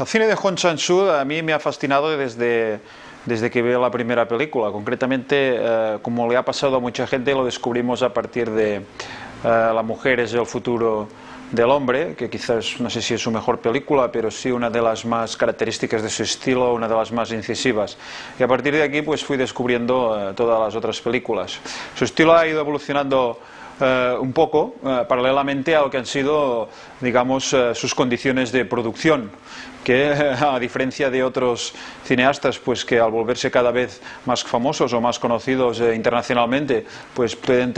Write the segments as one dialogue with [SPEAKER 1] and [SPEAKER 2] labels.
[SPEAKER 1] el cine de Hong Sang-soo a mí me ha fascinado desde que veo la primera película. Concretamente, como le ha pasado a mucha gente, lo descubrimos a partir de La mujer es el futuro del hombre, que quizás no sé si es su mejor película, pero sí una de las más características de su estilo, una de las más incisivas. Y a partir de aquí pues fui descubriendo todas las otras películas. Su estilo ha ido evolucionando un poco paralelamente a lo que han sido, digamos, sus condiciones de producción, que a diferencia de otros cineastas pues que al volverse cada vez más famosos o más conocidos internacionalmente pues pueden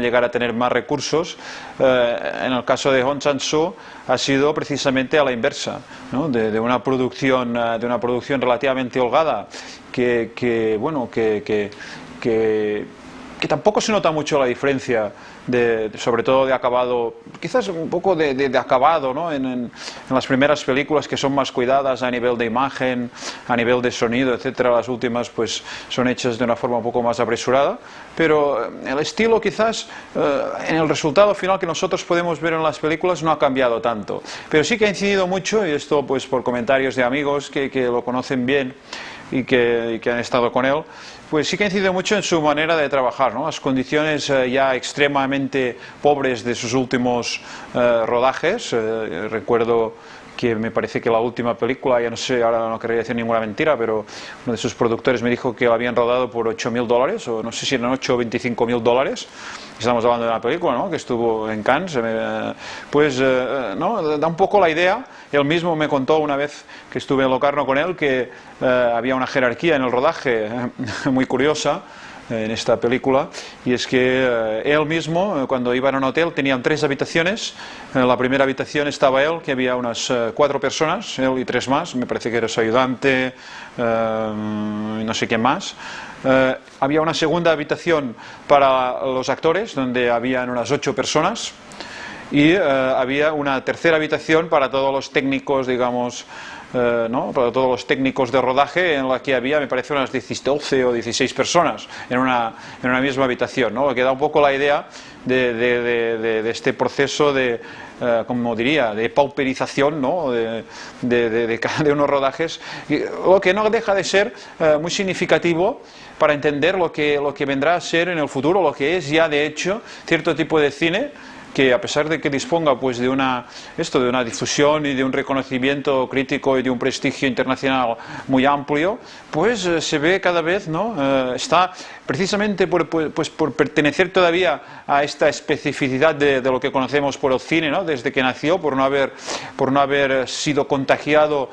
[SPEAKER 1] llegar a tener más recursos, en el caso de Hong Sang-soo ha sido precisamente a la inversa, ¿no? de una producción relativamente holgada que tampoco se nota mucho la diferencia, sobre todo de acabado, quizás un poco de acabado, ¿no? en las primeras películas, que son más cuidadas a nivel de imagen, a nivel de sonido, etcétera. Las últimas pues son hechas de una forma un poco más apresurada, pero el estilo quizás en el resultado final que nosotros podemos ver en las películas no ha cambiado tanto, pero sí que ha incidido mucho, y esto pues por comentarios de amigos que lo conocen bien y que han estado con él, pues sí que ha incidido mucho en su manera de trabajar, ¿no? Las condiciones ya extremadamente pobres de sus últimos rodajes. Recuerdo que me parece que la última película, ya no sé, ahora no querría decir ninguna mentira, pero uno de sus productores me dijo que la habían rodado por $8.000, o no sé si eran 8 o $25.000. Estamos hablando de una película, ¿no? Que estuvo en Cannes, ¿no? Da un poco la idea. Él mismo me contó una vez que estuve en Locarno con él que había una jerarquía en el rodaje muy curiosa en esta película, y es que él mismo, cuando iban a un hotel, tenían 3 habitaciones. En la primera habitación estaba él, que había unas 4 personas, él y 3 más, me parece que era su ayudante, no sé quién más. Había una segunda habitación para los actores, donde habían unas 8 personas, y había una tercera habitación para todos los técnicos, digamos, ¿no? Para todos los técnicos de rodaje, en la que había, me parece, unas 12 o 16 personas en una misma habitación, ¿no? Lo que da un poco la idea de este proceso de, como diría, de pauperización, ¿no? de unos rodajes, lo que no deja de ser muy significativo para entender lo que vendrá a ser en el futuro, lo que es ya de hecho cierto tipo de cine, que a pesar de que disponga pues de una difusión y de un reconocimiento crítico y de un prestigio internacional muy amplio, pues se ve cada vez, ¿no? Está precisamente por pertenecer todavía a esta especificidad de lo que conocemos por el cine, ¿no? Desde que nació, por no haber sido contagiado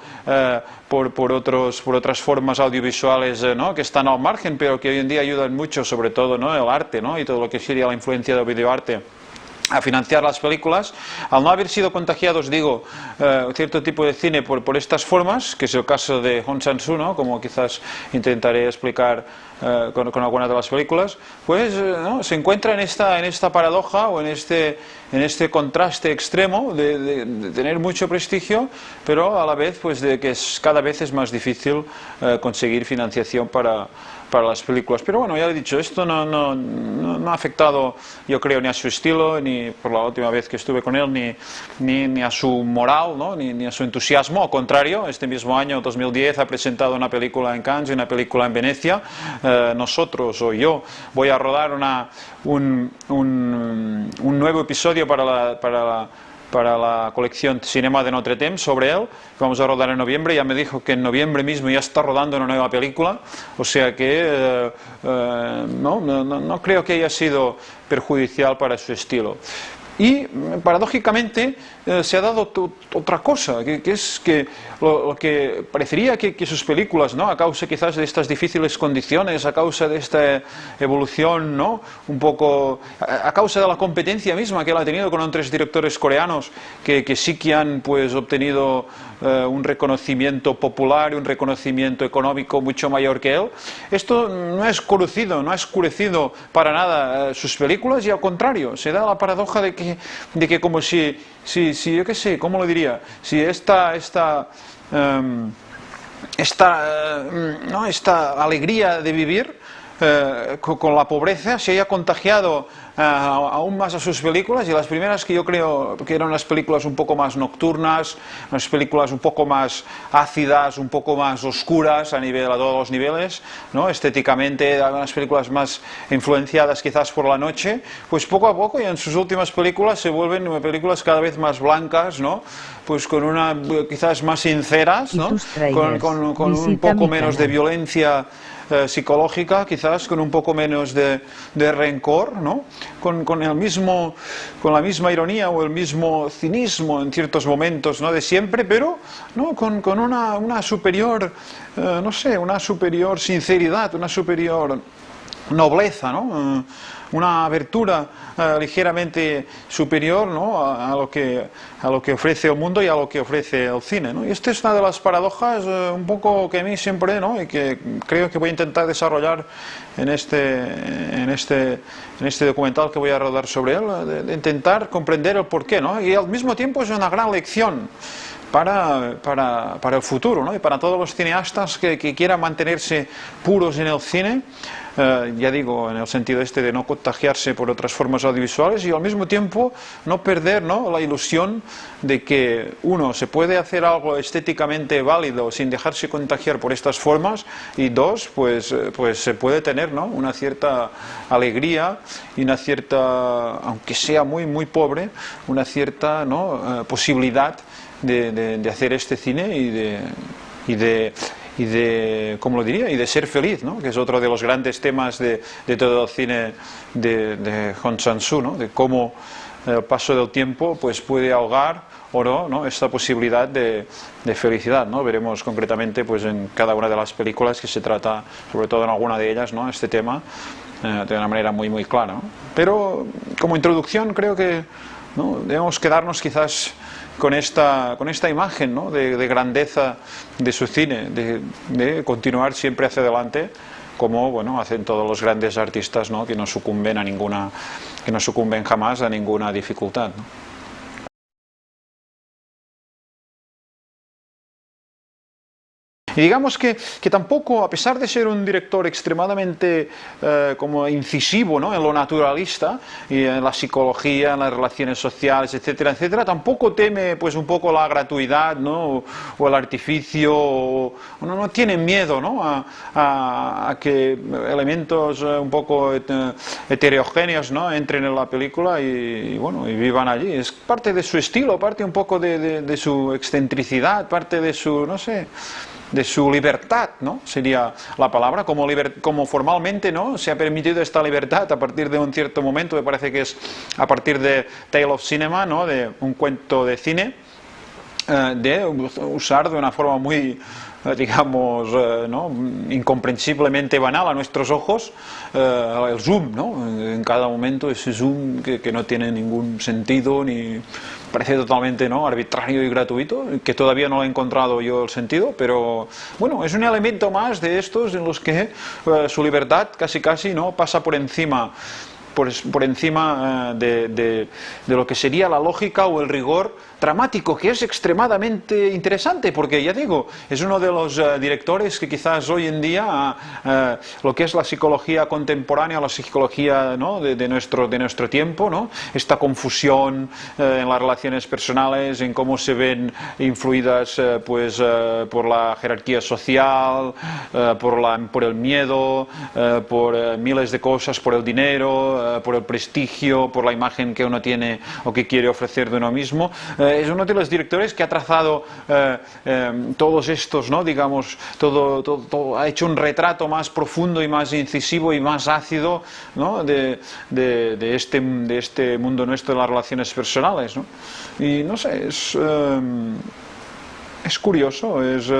[SPEAKER 1] por otras formas audiovisuales, ¿no? Que están al margen, pero que hoy en día ayudan mucho, sobre todo, ¿no? El arte, ¿no? Y todo lo que sería la influencia del videoarte a financiar las películas. Al no haber sido contagiados, digo, cierto tipo de cine por estas formas, que es el caso de Hong Sang-soo, ¿no? Como quizás intentaré explicar con algunas de las películas, pues ¿no? Se encuentra en esta paradoja o en este contraste extremo de tener mucho prestigio, pero a la vez pues de que cada vez es más difícil conseguir financiación para las películas. Pero bueno, ya he dicho, esto no ha afectado, yo creo, ni a su estilo, ni por la última vez que estuve con él, ni a su moral, ¿no? ni a su entusiasmo. Al contrario, este mismo año, 2010, ha presentado una película en Cannes y una película en Venecia. Nosotros, o yo, voy a rodar un nuevo episodio para la colección Cinema de Notre Dame sobre él, que vamos a rodar en noviembre. Ya me dijo que en noviembre mismo ya está rodando una nueva película, o sea que no creo que haya sido perjudicial para su estilo. Y paradójicamente se ha dado otra cosa, que es que lo que parecería que sus películas, ¿no? A causa quizás de estas difíciles condiciones, a causa de esta evolución, ¿no? Un poco a causa de la competencia misma que él ha tenido con otros directores coreanos que sí que han pues obtenido un reconocimiento popular y un reconocimiento económico mucho mayor que él. Esto no ha oscurecido para nada sus películas, y al contrario, se da la paradoja de que como si yo qué sé, ¿cómo lo diría? Si esta alegría de vivir con la pobreza se haya contagiado aún más a sus películas, y las primeras que yo creo que eran unas películas un poco más nocturnas, unas películas un poco más ácidas, un poco más oscuras a todos los niveles, ¿no? Estéticamente, unas películas más influenciadas quizás por la noche, pues poco a poco y en sus últimas películas se vuelven películas cada vez más blancas, ¿no? Pues con quizás más sinceras, ¿no? Con un poco menos de violencia psicológica, quizás con un poco menos de rencor, ¿no? Con la misma ironía o el mismo cinismo en ciertos momentos, ¿no? De siempre, pero, ¿no? Con una superior, no sé, una superior sinceridad, una superior nobleza, ¿no? Una abertura ligeramente superior, ¿no? a lo que ofrece el mundo y a lo que ofrece el cine, ¿no? Y esta es una de las paradojas un poco que a mí siempre, ¿no? Y que creo que voy a intentar desarrollar en este documental que voy a rodar sobre él, de intentar comprender el porqué, ¿no? Y al mismo tiempo es una gran lección para el futuro, ¿no? Y para todos los cineastas que quieran mantenerse puros en el cine, ya digo, en el sentido de no contagiarse por otras formas audiovisuales, y al mismo tiempo no perder, ¿no? La ilusión de que uno se puede hacer algo estéticamente válido sin dejarse contagiar por estas formas, y dos, pues se puede tener, ¿no? Una cierta alegría y una cierta, aunque sea muy muy pobre, una cierta, ¿no? Posibilidad de hacer este cine y de ¿cómo lo diría? Y de ser feliz, ¿no? Que es otro de los grandes temas de todo el cine de Hong Sang-soo, ¿no? De cómo el paso del tiempo pues puede ahogar o no, ¿no? Esta posibilidad de felicidad, ¿no? Veremos concretamente pues en cada una de las películas que se trata, sobre todo en alguna de ellas, ¿no? Este tema de una manera muy muy clara, ¿no? Pero como introducción creo que, ¿no? Debemos quedarnos quizás con esta imagen, ¿no? de grandeza de su cine, de continuar siempre hacia adelante, como bueno, hacen todos los grandes artistas, ¿no? Que no sucumben jamás a ninguna dificultad, ¿no? Y digamos que tampoco, a pesar de ser un director extremadamente como incisivo, ¿no? En lo naturalista y en la psicología, en las relaciones sociales, etcétera, etcétera, tampoco teme pues un poco la gratuidad, ¿no? O el artificio, o no tiene miedo, ¿no? a que elementos un poco heterogéneos, ¿no? Entren en la película y vivan allí. Es parte de su estilo, parte un poco de su excentricidad, parte de su, no sé, de su libertad, ¿no? Sería la palabra, como formalmente, ¿no? Se ha permitido esta libertad a partir de un cierto momento, me parece que es a partir de Tale of Cinema, ¿no? De un cuento de cine, de usar de una forma muy, digamos, ¿no? Incomprensiblemente banal a nuestros ojos, el zoom, ¿no? En cada momento ese zoom que no tiene ningún sentido, ni parece totalmente, ¿no? Arbitrario y gratuito, que todavía no lo he encontrado yo el sentido, pero bueno, es un elemento más de estos en los que su libertad casi no pasa por encima de lo que sería la lógica o el rigor dramático, que es extremadamente interesante, porque ya digo, es uno de los directores que quizás hoy en día lo que es la psicología contemporánea, la psicología, ¿no? de nuestro tiempo, ¿no? Esta confusión en las relaciones personales, en cómo se ven influidas por la jerarquía social, por el miedo, por miles de cosas, por el dinero, por el prestigio, por la imagen que uno tiene o que quiere ofrecer de uno mismo. Es uno de los directores que ha trazado todos estos, ¿no? Digamos, todo, ha hecho un retrato más profundo y más incisivo y más ácido, ¿no? de este mundo nuestro de las relaciones personales, ¿no? Y no sé, es curioso, es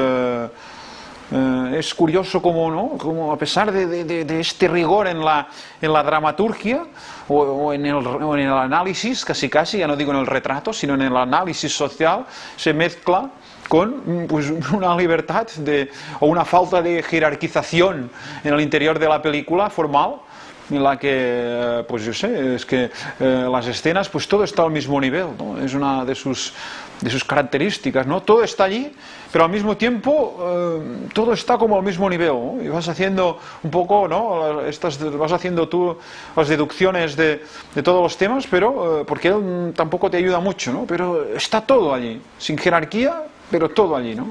[SPEAKER 1] curioso como a pesar de este rigor en la dramaturgia o en el análisis, casi, ya no digo en el retrato, sino en el análisis social, se mezcla con pues, una libertad o una falta de jerarquización en el interior de la película formal, en la que, pues yo sé, es que las escenas, pues todo está al mismo nivel, ¿no? Es una de sus características, ¿no? Todo está allí, pero al mismo tiempo todo está como al mismo nivel, ¿no? Y vas haciendo un poco, ¿no? Vas haciendo tú las deducciones de todos los temas, pero porque él tampoco te ayuda mucho, ¿no? Pero está todo allí, sin jerarquía, pero todo allí, ¿no?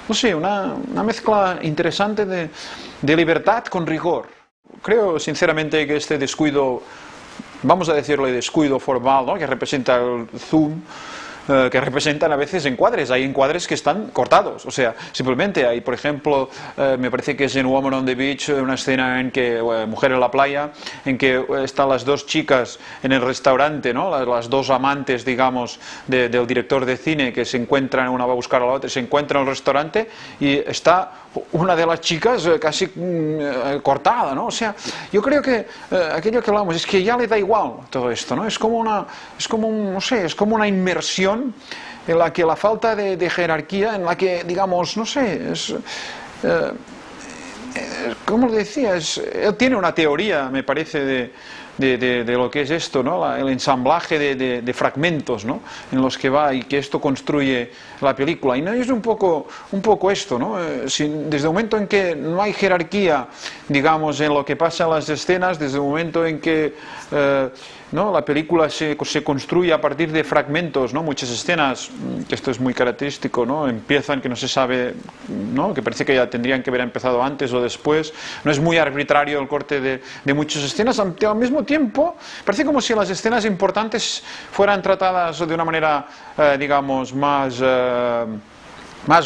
[SPEAKER 1] No sé, una mezcla interesante de libertad con rigor. Creo sinceramente que este descuido, vamos a decirle descuido formal, ¿no? Que representa el zoom, que representan a veces encuadres. Hay encuadres que están cortados, o sea, simplemente hay, por ejemplo, me parece que es en Woman on the Beach, una escena en que, Mujer en la playa, en que están las dos chicas en el restaurante, ¿no? Las dos amantes, digamos, del director de cine, que se encuentran, una va a buscar a la otra, se encuentran en el restaurante y está una de las chicas casi cortada, ¿no? O sea, yo creo que aquello que hablamos es que ya le da igual todo esto, ¿no? Es como no sé, es como una inmersión en la que la falta de jerarquía, en la que, digamos, no sé, como decía, él tiene una teoría, me parece, de lo que es esto, ¿no? El ensamblaje de fragmentos, ¿no? En los que va y que esto construye la película. Y no es un poco esto, ¿no? Desde el momento en que no hay jerarquía, digamos, en lo que pasa en las escenas, desde el momento en que ¿no? La película se construye a partir de fragmentos, ¿no? Muchas escenas, que esto es muy característico, ¿no? Empiezan que no se sabe, ¿no? Que parece que ya tendrían que haber empezado antes o después. No es muy arbitrario el corte de muchas escenas. Al mismo tiempo, parece como si las escenas importantes fueran tratadas de una manera, digamos, más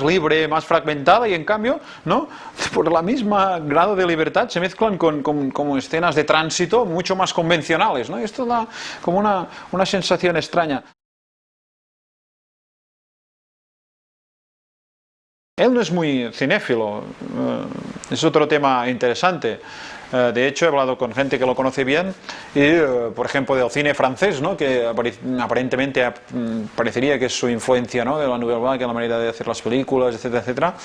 [SPEAKER 1] libre, más fragmentada, y en cambio, ¿no? Por la misma grado de libertad se mezclan con escenas de tránsito mucho más convencionales, ¿no? Y esto da como una sensación extraña. Él no es muy cinéfilo, es otro tema interesante. De hecho, he hablado con gente que lo conoce bien y, por ejemplo, del cine francés, ¿no? Que aparentemente parecería que es su influencia, ¿no? De la Nouvelle Vague, la manera de hacer las películas, etcétera, etcétera.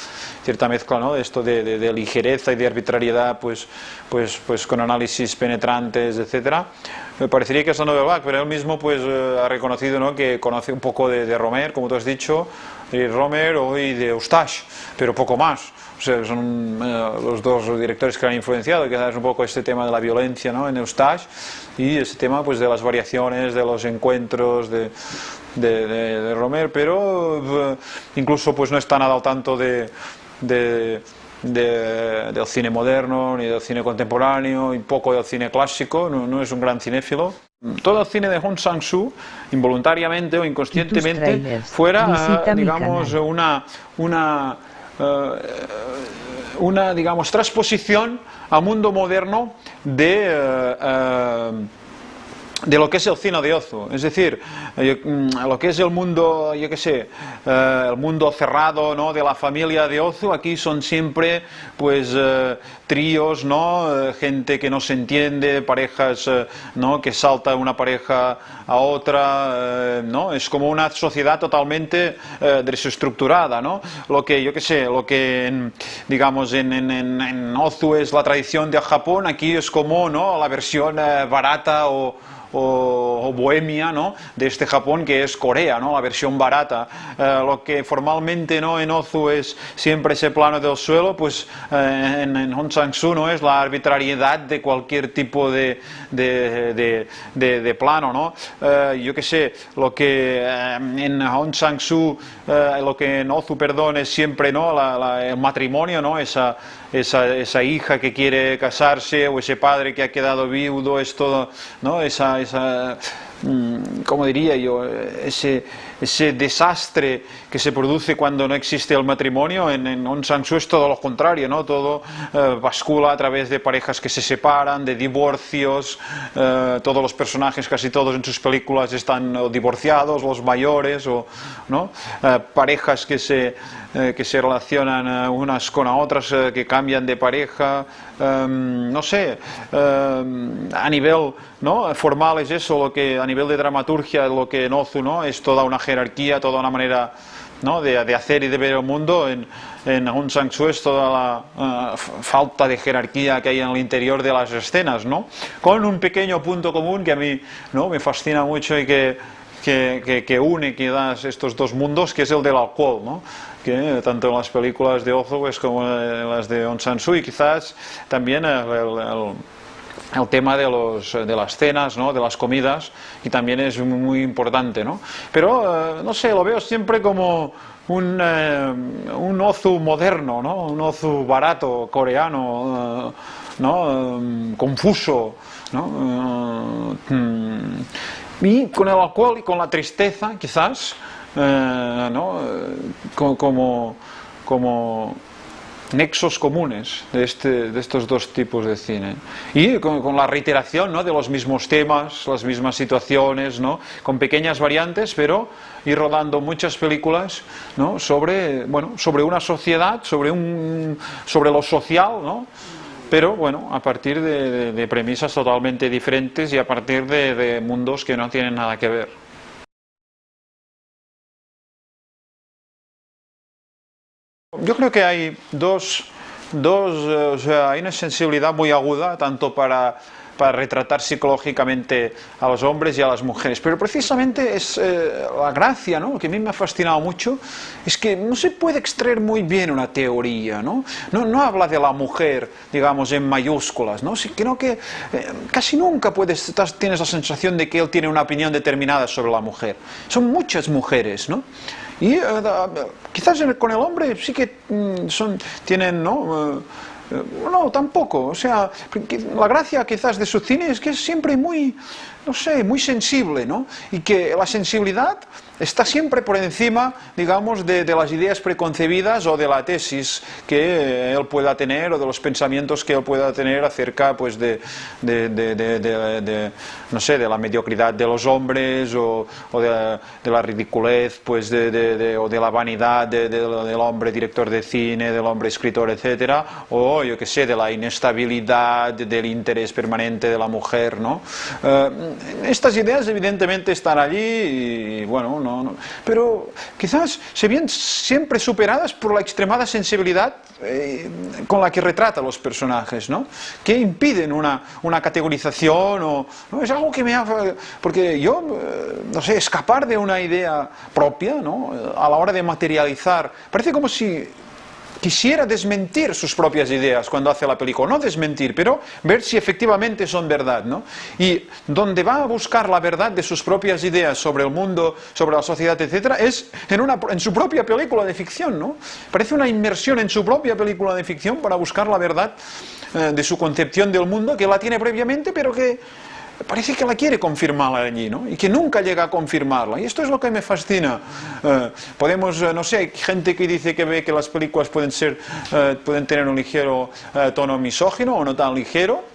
[SPEAKER 1] Cierta mezcla, ¿no? De esto de ligereza y de arbitrariedad, pues con análisis penetrantes, etcétera. Me parecería que es la Nouvelle Vague, pero él mismo pues ha reconocido, ¿no? Que conoce un poco de Romer, como tú has dicho, de Romer y de Eustache, pero poco más. O sea, son los dos directores que han influenciado, quizás un poco este tema de la violencia, ¿no? En Eustache, y este tema pues de las variaciones, de los encuentros de Romer, pero incluso pues no está nada al tanto del cine moderno ni del cine contemporáneo, y poco del cine clásico, no es un gran cinéfilo. Todo el cine de Hong Sang-soo, involuntariamente o inconscientemente, fuera, digamos, una digamos transposición al mundo moderno de lo que es el cine de Ozu, es decir, lo que es el mundo, yo qué sé, el mundo cerrado, ¿no? De la familia de Ozu. Aquí son siempre, pues, tríos, ¿no? Gente que no se entiende, parejas, ¿no? Que salta una pareja a otra, ¿no? Es como una sociedad totalmente desestructurada, ¿no? Lo que, yo qué sé, lo que digamos en Ozu es la tradición de Japón, aquí es como, ¿no? La versión barata o bohemia, ¿no? De este Japón, que es Corea, ¿no? La versión barata. Lo que formalmente, ¿no? En Ozu es siempre ese plano del suelo, pues en Hong Sang-soo, ¿no? Es la arbitrariedad de cualquier tipo de plano, ¿no? Yo qué sé, lo que en Hong Sang-soo, lo que en Ozu, perdón, es siempre, ¿no? El matrimonio, ¿no? Esa hija que quiere casarse, o ese padre que ha quedado viudo, es todo, ¿no? ¿Cómo diría yo? Ese desastre que se produce cuando no existe el matrimonio. En Hong Sang-soo es todo lo contrario, ¿no? Todo bascula a través de parejas que se separan, de divorcios. Todos los personajes, casi todos en sus películas, están divorciados, los mayores, ¿no? Parejas que se relacionan unas con otras, que cambian de pareja, no sé, a nivel, ¿no? Formal es eso, lo que a nivel de dramaturgia lo que en Ozu, ¿no?, es toda una jerarquía, toda una manera, ¿no?, de hacer y de ver el mundo. En Aung San Suu es toda la falta de jerarquía que hay en el interior de las escenas, ¿no?, con un pequeño punto común que a mí, ¿no?, me fascina mucho y que une quizás estos dos mundos, que es el del alcohol, ¿no?, que tanto en las películas de Ozu pues, como en las de Aung San Suu, y quizás también el tema de las cenas, ¿no?, de las comidas, y también es muy importante, ¿no? Pero, no sé, lo veo siempre como un Ozu moderno, ¿no?, un Ozu barato, coreano, ¿no?, confuso, ¿no? Y con el alcohol y con la tristeza, quizás, ¿no?, como nexos comunes de estos dos tipos de cine, y con la reiteración, ¿no?, de los mismos temas, las mismas situaciones, ¿no?, con pequeñas variantes, pero ir rodando muchas películas, ¿no?, sobre una sociedad, sobre lo social, ¿no?, pero bueno, a partir de premisas totalmente diferentes y a partir de mundos que no tienen nada que ver. Yo creo que hay o sea, hay una sensibilidad muy aguda, tanto para retratar psicológicamente a los hombres y a las mujeres, pero precisamente es la gracia, ¿no?, que a mí me ha fascinado mucho, es que no se puede extraer muy bien una teoría, ¿no? No habla de la mujer, digamos, en mayúsculas, ¿no?, sino que casi nunca tienes la sensación de que él tiene una opinión determinada sobre la mujer. Son muchas mujeres, ¿no? Y quizás con el hombre sí que tienen, ¿no? No, tampoco. O sea, la gracia quizás de su cine es que es siempre muy, no sé, muy sensible, ¿no? Y que la sensibilidad está siempre por encima, digamos, de las ideas preconcebidas o de la tesis que él pueda tener, o de los pensamientos que él pueda tener acerca, pues, no sé, de la mediocridad de los hombres, o de la ridiculez, pues, o de la vanidad del hombre director de cine, del hombre escritor, etcétera, o yo qué sé, de la inestabilidad, del interés permanente de la mujer, ¿no? Estas ideas evidentemente están allí y, bueno, pero quizás se ven siempre superadas por la extremada sensibilidad con la que retrata a los personajes, ¿no?, que impiden una categorización, ¿no? Es algo que porque yo, no sé, escapar de una idea propia, ¿no?, a la hora de materializar, parece como si quisiera desmentir sus propias ideas cuando hace la película, no desmentir, pero ver si efectivamente son verdad, ¿no? Y donde va a buscar la verdad de sus propias ideas sobre el mundo, sobre la sociedad, etcétera, es en su propia película de ficción, ¿no? Parece una inmersión en su propia película de ficción para buscar la verdad de su concepción del mundo, que la tiene previamente, pero que parece que la quiere confirmarla allí, ¿no?, y que nunca llega a confirmarla, y esto es lo que me fascina. Podemos, no sé, hay gente que dice que ve que las películas pueden tener un ligero tono misógino o no tan ligero,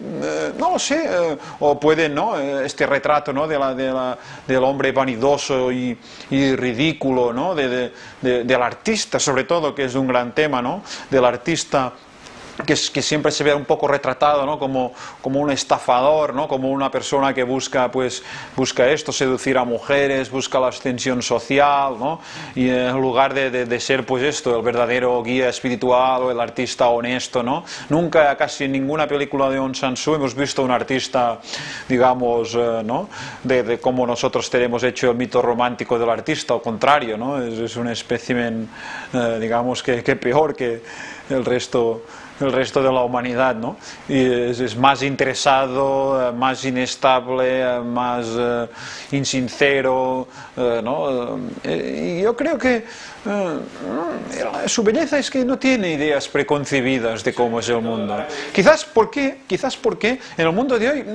[SPEAKER 1] no lo sé, o pueden, ¿no?, este retrato, ¿no?, del hombre vanidoso y ridículo, ¿no?, del artista, sobre todo, que es un gran tema, ¿no?, del artista, que siempre se ve un poco retratado, ¿no?, como un estafador, ¿no?, como una persona que busca esto, seducir a mujeres, busca la ascensión social, ¿no?, y en lugar de ser, pues, esto, el verdadero guía espiritual o el artista honesto, ¿no? Nunca, casi en ninguna película de Aung San Suu hemos visto un artista, digamos, ¿no?, de como nosotros tenemos hecho el mito romántico del artista, al contrario, ¿no?, es un espécimen, digamos, que peor que el resto de la humanidad, ¿no? Y es más interesado, más inestable, más insincero, ¿no? Y yo creo que su belleza es que no tiene ideas preconcebidas de cómo es el mundo. Quizás porque en el mundo de hoy,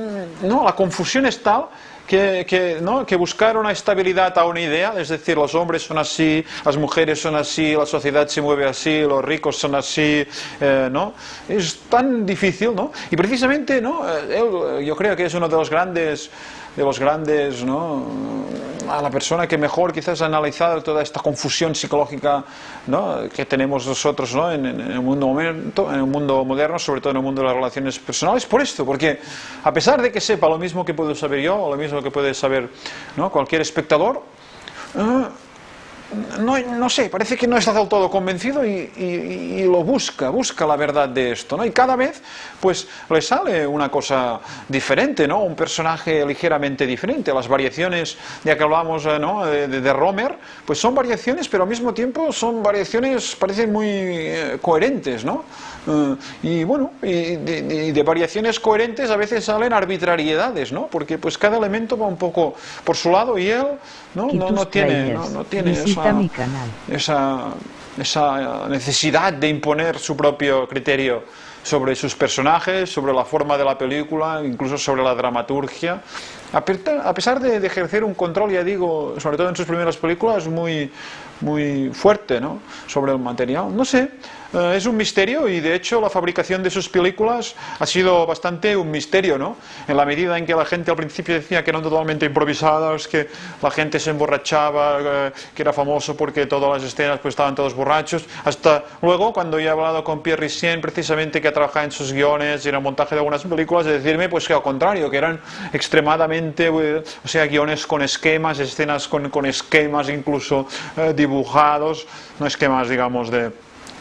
[SPEAKER 1] no, la confusión es tal que buscar una estabilidad a una idea, es decir, los hombres son así, las mujeres son así, la sociedad se mueve así, los ricos son así, ¿no? Es tan difícil, ¿no? Y precisamente, ¿no?, yo creo que es uno de los grandes, ¿no?, a la persona que mejor quizás ha analizado toda esta confusión psicológica, ¿no?, que tenemos nosotros, ¿no?, en el mundo moderno, sobre todo en el mundo de las relaciones personales, por esto, porque a pesar de que sepa lo mismo que puedo saber yo, o lo mismo que puede saber, ¿no?, cualquier espectador, no sé, parece que no está del todo convencido y lo busca la verdad de esto, ¿no? Y cada vez pues le sale una cosa diferente, ¿no? Un personaje ligeramente diferente. Las variaciones, ya que hablamos, ¿no?, de Romer, pues son variaciones, pero al mismo tiempo son variaciones, parecen muy coherentes, ¿no? Y bueno, y de variaciones coherentes a veces salen arbitrariedades, ¿no? Porque pues cada elemento va un poco por su lado y él no tiene esa necesidad de imponer su propio criterio sobre sus personajes, sobre la forma de la película, incluso sobre la dramaturgia, a pesar de ejercer un control, ya digo, sobre todo en sus primeras películas, muy fuerte, ¿no?, sobre el material. No sé, es un misterio, y de hecho la fabricación de sus películas ha sido bastante un misterio, ¿no?, en la medida en que la gente al principio decía que eran totalmente improvisadas, que la gente se emborrachaba, que era famoso porque todas las escenas pues estaban todos borrachos, hasta luego cuando he hablado con Pierre Richien, precisamente, que ha trabajado en sus guiones y en el montaje de algunas películas, de decirme pues que al contrario, que eran extremadamente, o sea, guiones con esquemas, escenas con esquemas incluso dibujados, no esquemas digamos de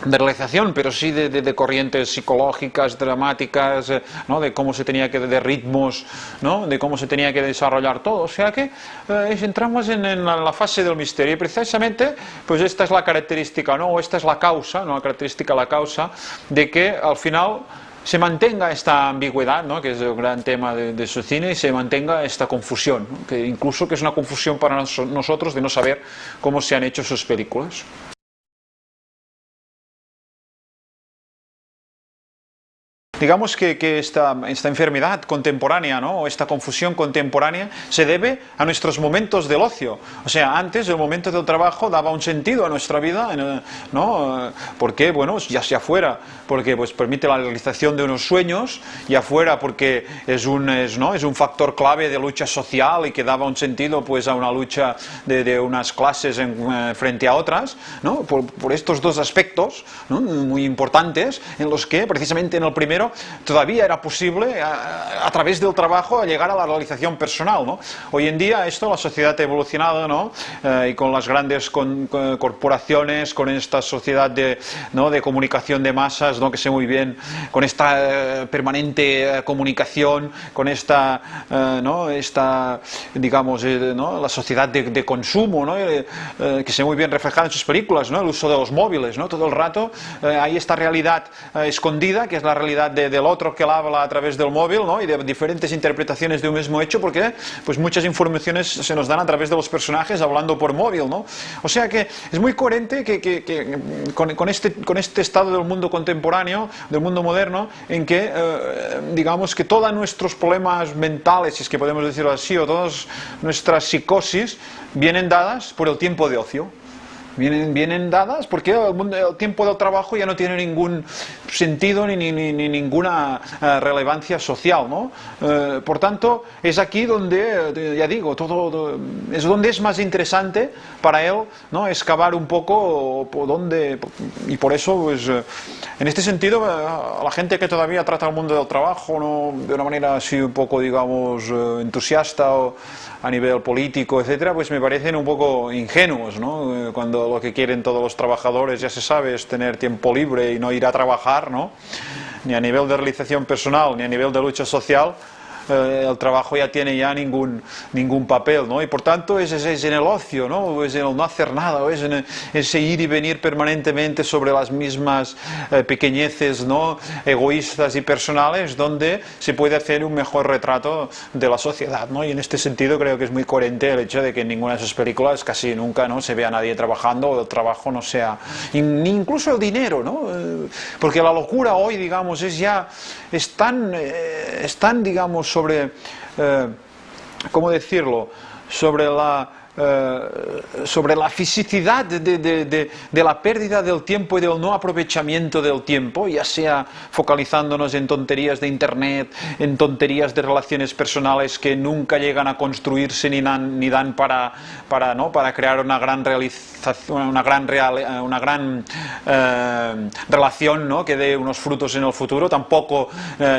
[SPEAKER 1] realización, pero sí de corrientes psicológicas, dramáticas, ¿no?, de cómo se tenía que, de ritmos, ¿no?, de cómo se tenía que desarrollar todo. O sea que entramos en la fase del misterio, y precisamente pues esta es la característica, ¿no?, o esta es la causa, ¿no?, la característica, la causa de que al final se mantenga esta ambigüedad, ¿no?, que es el gran tema de su cine, y se mantenga esta confusión, ¿no?, que incluso que es una confusión para nosotros de no saber cómo se han hecho sus películas. Digamos que esta enfermedad contemporánea, ¿no?, o esta confusión contemporánea se debe a nuestros momentos del ocio. O sea, antes el momento del trabajo daba un sentido a nuestra vida, ¿no? Porque, bueno, ya sea fuera porque pues permite la realización de unos sueños, ya fuera porque es un factor clave de lucha social y que daba un sentido pues a una lucha de unas clases frente a otras, ¿no?, por estos dos aspectos, ¿no?, muy importantes, en los que precisamente en el primero todavía era posible a través del trabajo llegar a la realización personal, ¿no? Hoy en día la sociedad ha evolucionado, ¿no?, y con las grandes corporaciones, con esta sociedad de comunicación de masas, ¿no?, que sé muy bien, con esta permanente comunicación, con esta digamos, ¿no?, la sociedad de consumo, ¿no?, que sé muy bien reflejada en sus películas, ¿no?, el uso de los móviles, ¿no?, todo el rato hay esta realidad escondida, que es la realidad del otro que la habla a través del móvil, ¿no?, y de diferentes interpretaciones de un mismo hecho, porque pues muchas informaciones se nos dan a través de los personajes hablando por móvil, ¿no? O sea que es muy coherente que con este estado del mundo contemporáneo, del mundo moderno, en que digamos que todos nuestros problemas mentales, si es que podemos decirlo así, o todas nuestras psicosis vienen dadas por el tiempo de ocio. Vienen dadas porque el tiempo del trabajo ya no tiene ningún sentido ni ninguna relevancia social, ¿no? Por tanto, es aquí donde, ya digo, es donde es más interesante para él, ¿no?, excavar un poco por dónde, y por eso, pues, en este sentido, a la gente que todavía trata el mundo del trabajo, ¿no?, de una manera así un poco, digamos, entusiasta o a nivel político, etcétera, pues me parecen un poco ingenuos, ¿no? Cuando lo que quieren todos los trabajadores, ya se sabe, es tener tiempo libre y no ir a trabajar, ¿no?, ni a nivel de realización personal ni a nivel de lucha social. El trabajo ya tiene ningún papel, ¿no? Y por tanto es en el ocio, ¿no?, es en el no hacer nada, o es en ese ir y venir permanentemente sobre las mismas pequeñeces, ¿no?, egoístas y personales, donde se puede hacer un mejor retrato de la sociedad, ¿no? Y en este sentido creo que es muy coherente el hecho de que en ninguna de sus películas casi nunca, ¿no?, se ve a nadie trabajando, o el trabajo no sea, ni incluso el dinero, ¿no? Porque la locura hoy, digamos, es tan digamos, sobre, ¿cómo decirlo?, sobre la sobre la fisicidad de la pérdida del tiempo y del no aprovechamiento del tiempo, ya sea focalizándonos en tonterías de internet, en tonterías de relaciones personales que nunca llegan a construirse ni dan para crear una gran realización, una gran relación, ¿no?, que dé unos frutos en el futuro. Tampoco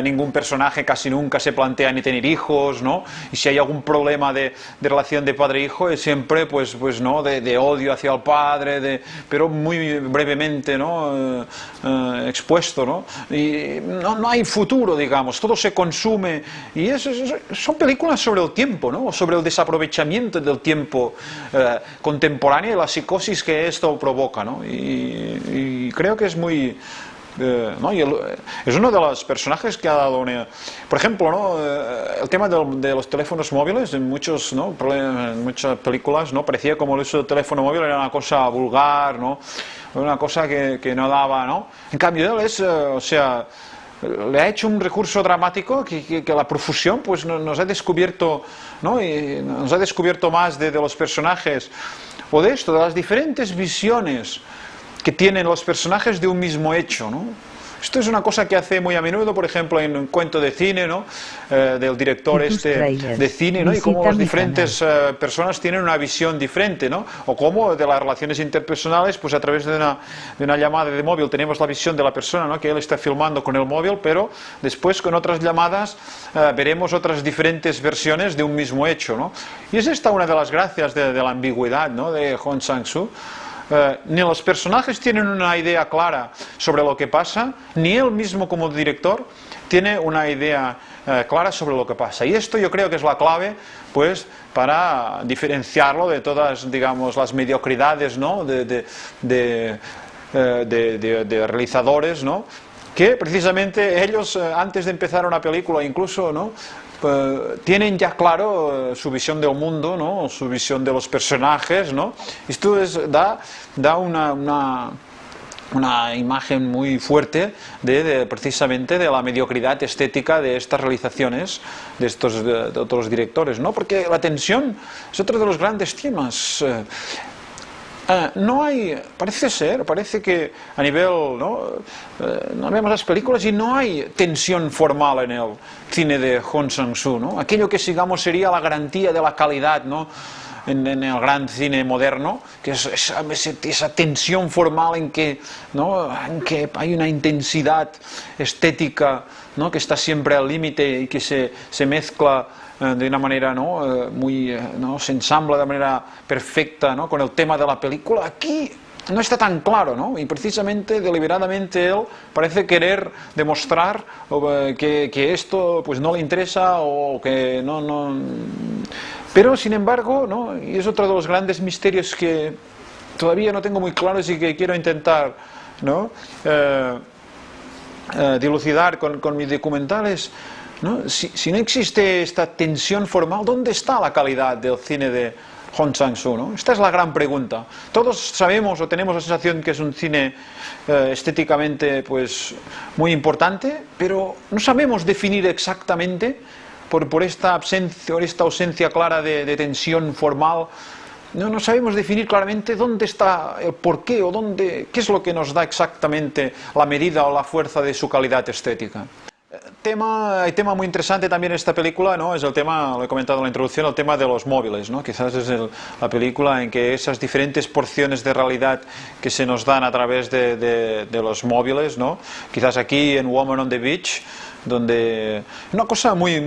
[SPEAKER 1] ningún personaje casi nunca se plantea ni tener hijos, ¿no? Y si hay algún problema de relación de padre-hijo es siempre pues no de odio hacia el padre, pero muy brevemente, ¿no?, expuesto, ¿no? Y no hay futuro, digamos, todo se consume, y son películas sobre el tiempo, ¿no?, sobre el desaprovechamiento del tiempo contemporáneo y la psicosis que esto provoca, ¿no? Y creo que es muy... ¿no? Es uno de los personajes que ha dado por ejemplo, ¿no?, el tema de los teléfonos móviles en muchas películas, ¿no?, parecía como el uso del teléfono móvil era una cosa vulgar, ¿no?, una cosa que no daba, ¿no? En cambio él le ha hecho un recurso dramático que la profusión pues nos ha descubierto, ¿no?, y nos ha descubierto más de los personajes, o de las diferentes visiones que tienen los personajes de un mismo hecho, ¿no? Esto es una cosa que hace muy a menudo, por ejemplo, en un cuento de cine, ¿no?, del director de cine, ¿no?, y cómo las diferentes personas tienen una visión diferente, ¿no? O cómo de las relaciones interpersonales, pues a través de una llamada de móvil tenemos la visión de la persona, ¿no?, que él está filmando con el móvil, pero después con otras llamadas veremos otras diferentes versiones de un mismo hecho, ¿no? Y es esta una de las gracias de la ambigüedad, ¿no?, de Hong Sang-soo. Ni los personajes tienen una idea clara sobre lo que pasa, ni él mismo como director tiene una idea clara sobre lo que pasa. Y esto yo creo que es la clave, pues, para diferenciarlo de todas, digamos, las mediocridades, ¿no?, de realizadores, ¿no?, que precisamente ellos antes de empezar una película incluso, ¿no?, tienen ya claro su visión del mundo, ¿no?, su visión de los personajes, ¿no? Esto da una imagen muy fuerte precisamente de la mediocridad estética de estas realizaciones de otros directores, ¿no? Porque la tensión es otro de los grandes temas. Parece que a nivel, ¿no?, no vemos las películas y no hay tensión formal en el cine de Hong Sang-soo, ¿no? Aquello que digamos sería la garantía de la calidad, ¿no?, en el gran cine moderno, que es esa tensión formal en que hay una intensidad estética, ¿no?, que está siempre al límite y que se mezcla de una manera, ¿no?, se ensambla de manera perfecta, ¿no?, con el tema de la película. Aquí no está tan claro, ¿no? Y precisamente deliberadamente él parece querer demostrar que esto pues no le interesa, o que no. Pero sin embargo, ¿no?, y es otro de los grandes misterios que todavía no tengo muy claros y que quiero intentar, ¿no?, dilucidar con mis documentales, ¿no? Si no existe esta tensión formal, ¿dónde está la calidad del cine de Hong Sang-soo, ¿no? Esta es la gran pregunta. Todos sabemos o tenemos la sensación que es un cine estéticamente pues muy importante, pero no sabemos definir exactamente por esta ausencia clara de tensión formal. No sabemos definir claramente dónde está el porqué o qué es lo que nos da exactamente la medida o la fuerza de su calidad estética. Hay tema muy interesante también en esta película, ¿no? Es el tema, lo he comentado en la introducción, el tema de los móviles, ¿no? Quizás es la película en que esas diferentes porciones de realidad que se nos dan a través de los móviles, ¿no? Quizás aquí en Woman on the Beach, donde una cosa muy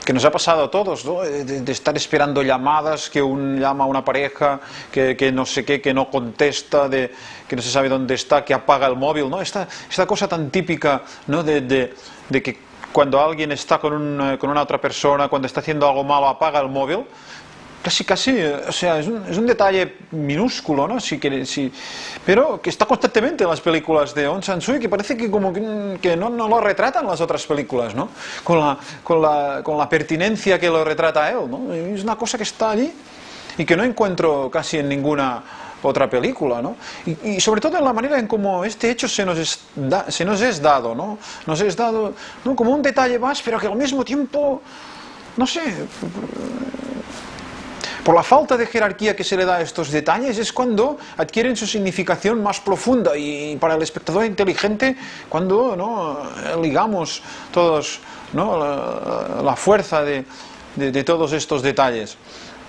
[SPEAKER 1] que nos ha pasado a todos, ¿no?, de estar esperando llamadas, que llama a una pareja, que no sé qué, que no contesta, que no se sabe dónde está, que apaga el móvil, ¿no? Esta cosa tan típica, ¿no?, de que cuando alguien está con una otra persona, cuando está haciendo algo malo, apaga el móvil. Casi, o sea, es un detalle minúsculo, ¿no? Pero que está constantemente en las películas de Hong Sang-soo y que parece que como que no lo retratan las otras películas, ¿no? Con la pertinencia que lo retrata él, ¿no? Es una cosa que está allí y que no encuentro casi en ninguna otra película, ¿no? Y sobre todo en la manera en cómo este hecho se nos es dado, ¿no? Nos es dado, ¿no?, como un detalle más, pero que al mismo tiempo, no sé, por la falta de jerarquía que se le da a estos detalles es cuando adquieren su significación más profunda y para el espectador inteligente cuando, ¿no?, ligamos todos, ¿no?, la fuerza de todos estos detalles.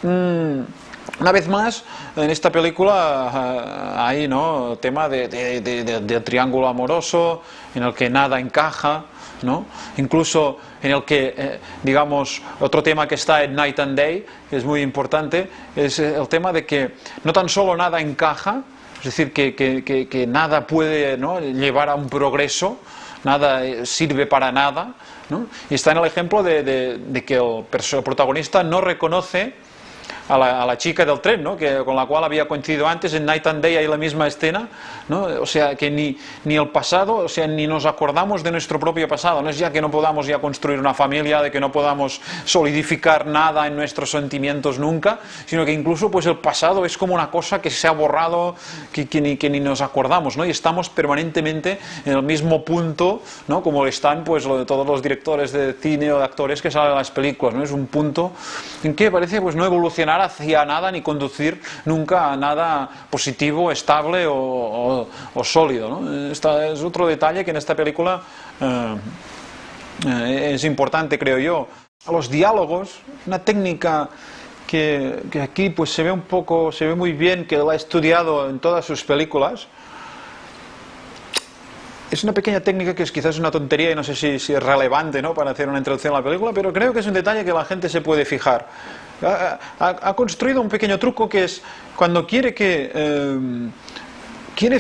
[SPEAKER 1] Una vez más, en esta película hay, ¿no?, tema de triángulo amoroso en el que nada encaja, ¿no? Incluso en el que, digamos, otro tema que está en Night and Day, que es muy importante, es el tema de que no tan solo nada encaja, es decir, que nada puede, ¿no?, llevar a un progreso, nada sirve para nada, ¿no? Y está en el ejemplo de que el protagonista no reconoce a la chica del tren, ¿no?, con la cual había coincidido antes. En Night and Day hay la misma escena, ¿no? O sea, que ni el pasado, o sea, ni nos acordamos de nuestro propio pasado. No es ya que no podamos ya construir una familia, de que no podamos solidificar nada en nuestros sentimientos nunca, sino que incluso pues el pasado es como una cosa que se ha borrado, que ni nos acordamos, ¿no? Y estamos permanentemente en el mismo punto, ¿no?, como están pues todos los directores de cine o de actores que salen en las películas, ¿no? Es un punto en que parece pues no evolucionar hacia nada ni conducir nunca a nada positivo, estable o sólido, ¿no? Este es otro detalle que en esta película es importante, creo yo. Los diálogos, una técnica que aquí pues se ve muy bien, que lo ha estudiado en todas sus películas. Es una pequeña técnica que quizás es una tontería y no sé si es relevante, ¿no?, para hacer una introducción a la película, pero creo que es un detalle que la gente se puede fijar. Ha construido un pequeño truco que es cuando quiere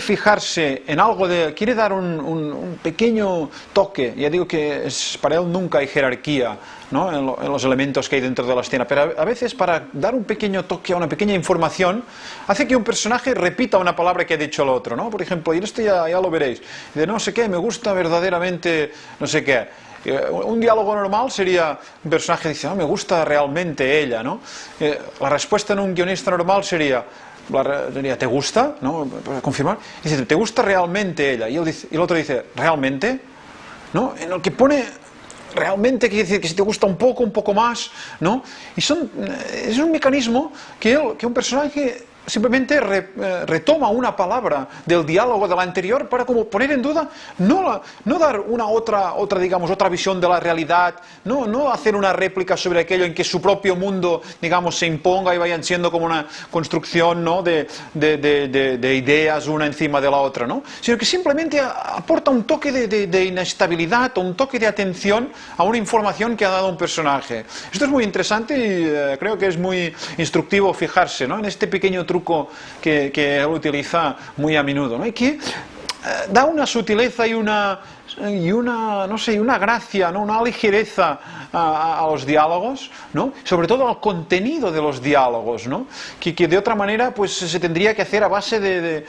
[SPEAKER 1] fijarse en algo, quiere dar un pequeño toque. Ya digo que para él nunca hay jerarquía, ¿no?, en los elementos que hay dentro de la escena, pero a veces para dar un pequeño toque, una pequeña información, hace que un personaje repita una palabra que ha dicho el otro, ¿no? Por ejemplo, y esto ya lo veréis, de no sé qué, me gusta verdaderamente no sé qué. Un diálogo normal sería un personaje dice, no, me gusta realmente ella, ¿no? La respuesta en un guionista normal sería, ¿te gusta?, ¿no?, para confirmar. Dice, ¿te gusta realmente ella? Y el otro dice, ¿realmente? ¿No? En el que pone realmente quiere decir que si te gusta un poco más, ¿no? Y es un mecanismo que un personaje simplemente retoma una palabra del diálogo del anterior para como poner en duda, no dar una otra digamos, otra visión de la realidad, no hacer una réplica sobre aquello en que su propio mundo, digamos, se imponga y vayan siendo como una construcción, ¿no?, de ideas una encima de la otra, ¿no?, sino que simplemente aporta un toque de inestabilidad o un toque de atención a una información que ha dado un personaje. Esto es muy interesante y creo que es muy instructivo fijarse, ¿no?, en este pequeño truco que él utiliza muy a menudo, ¿no?, y que da una sutileza y una no sé, una gracia, ¿no?, una ligereza a los diálogos, ¿no?, sobre todo al contenido de los diálogos, ¿no?, que de otra manera pues se tendría que hacer a base de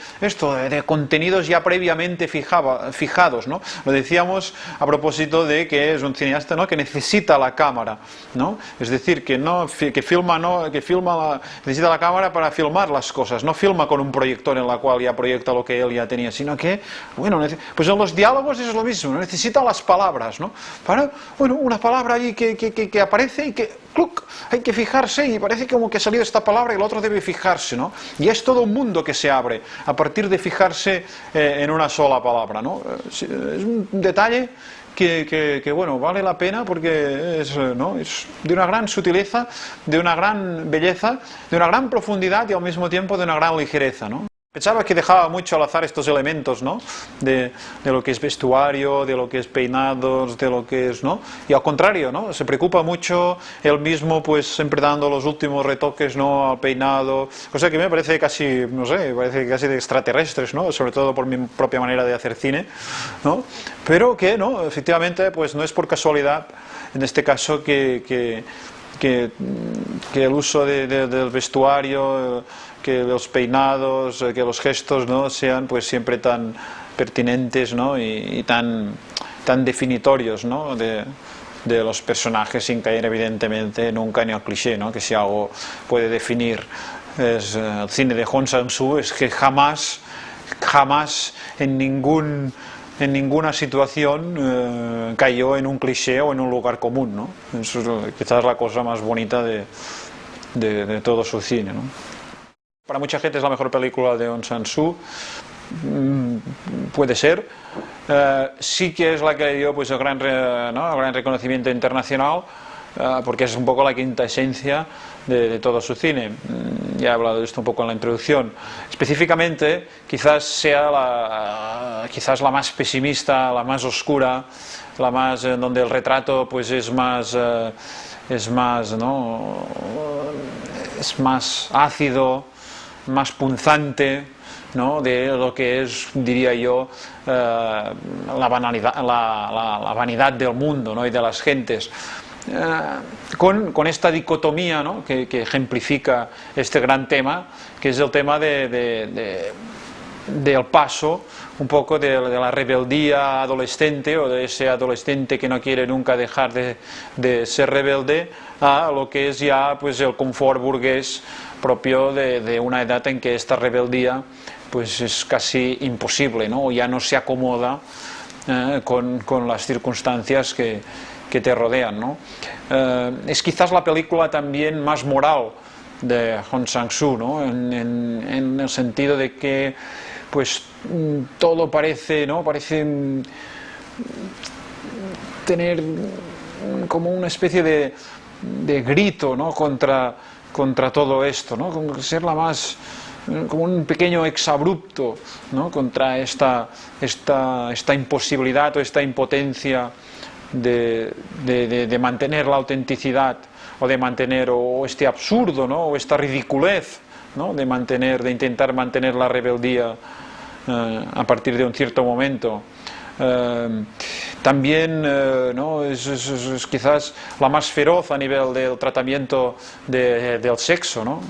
[SPEAKER 1] contenidos ya previamente fijados, ¿no? Lo decíamos a propósito de que es un cineasta, ¿no?, que necesita la cámara, ¿no?, es decir, que necesita la cámara para filmar las cosas, no filma con un proyector en la cual ya proyecta lo que él ya tenía, sino que, bueno, pues en los diálogos eso es lo mismo, ¿no?, necesita las palabras, ¿no?, para, bueno, una palabra allí que aparece y que ¡cluc!, hay que fijarse y parece como que ha salido esta palabra y el otro debe fijarse, ¿no? Y es todo un mundo que se abre a partir de fijarse en una sola palabra, ¿no? Es un detalle que bueno, vale la pena porque es de una gran sutileza, de una gran belleza, de una gran profundidad y al mismo tiempo de una gran ligereza, ¿no? Pensaba que dejaba mucho al azar estos elementos, ¿no?, de lo que es vestuario, de lo que es peinados, de lo que es, ¿no?, y al contrario, ¿no?, se preocupa mucho él mismo, pues siempre dando los últimos retoques, ¿no?, al peinado, cosa que me parece casi, no sé, parece casi de extraterrestres, ¿no?, sobre todo por mi propia manera de hacer cine, ¿no?, pero que, ¿no?, efectivamente, pues no es por casualidad, en este caso, que el uso del vestuario, que los peinados, que los gestos, ¿no?, sean pues siempre tan pertinentes, ¿no?, y tan definitorios, ¿no?, de los personajes, sin caer evidentemente nunca en el cliché, ¿no?, que si algo puede definir el cine de Hong Sang-soo es que jamás en ninguna situación cayó en un cliché o en un lugar común, ¿no? Eso es quizás la cosa más bonita de todo su cine, ¿no? Para mucha gente es la mejor película de Aung San Suu, puede ser. Sí que es la que le dio pues el gran reconocimiento internacional, porque es un poco la quinta esencia de todo su cine. Ya he hablado de esto un poco en la introducción. Específicamente, quizás sea quizás la más pesimista, la más oscura, la más donde el retrato pues es más ácido, más punzante, ¿no? De lo que es, diría yo, la vanidad del mundo, ¿no? Y de las gentes. Con esta dicotomía, ¿no? que ejemplifica este gran tema, que es el tema del paso un poco de la rebeldía adolescente, o de ese adolescente que no quiere nunca dejar de ser rebelde, a lo que es ya pues el confort burgués propio de una edad en que esta rebeldía pues es casi imposible, ¿no? O ya no se acomoda con las circunstancias que te rodean, ¿no? Es quizás la película también más moral de Aung San Suu, ¿no? En el sentido de que pues todo parece tener como una especie de grito, ¿no? contra todo esto, ¿no? Como ser como un pequeño exabrupto, ¿no? Contra esta imposibilidad o esta impotencia de mantener la autenticidad, o de mantener este absurdo, ¿no? O esta ridiculez, ¿no? De intentar mantener la rebeldía a partir de un cierto momento. También ¿no? es quizás la más feroz a nivel del tratamiento del sexo, ¿no?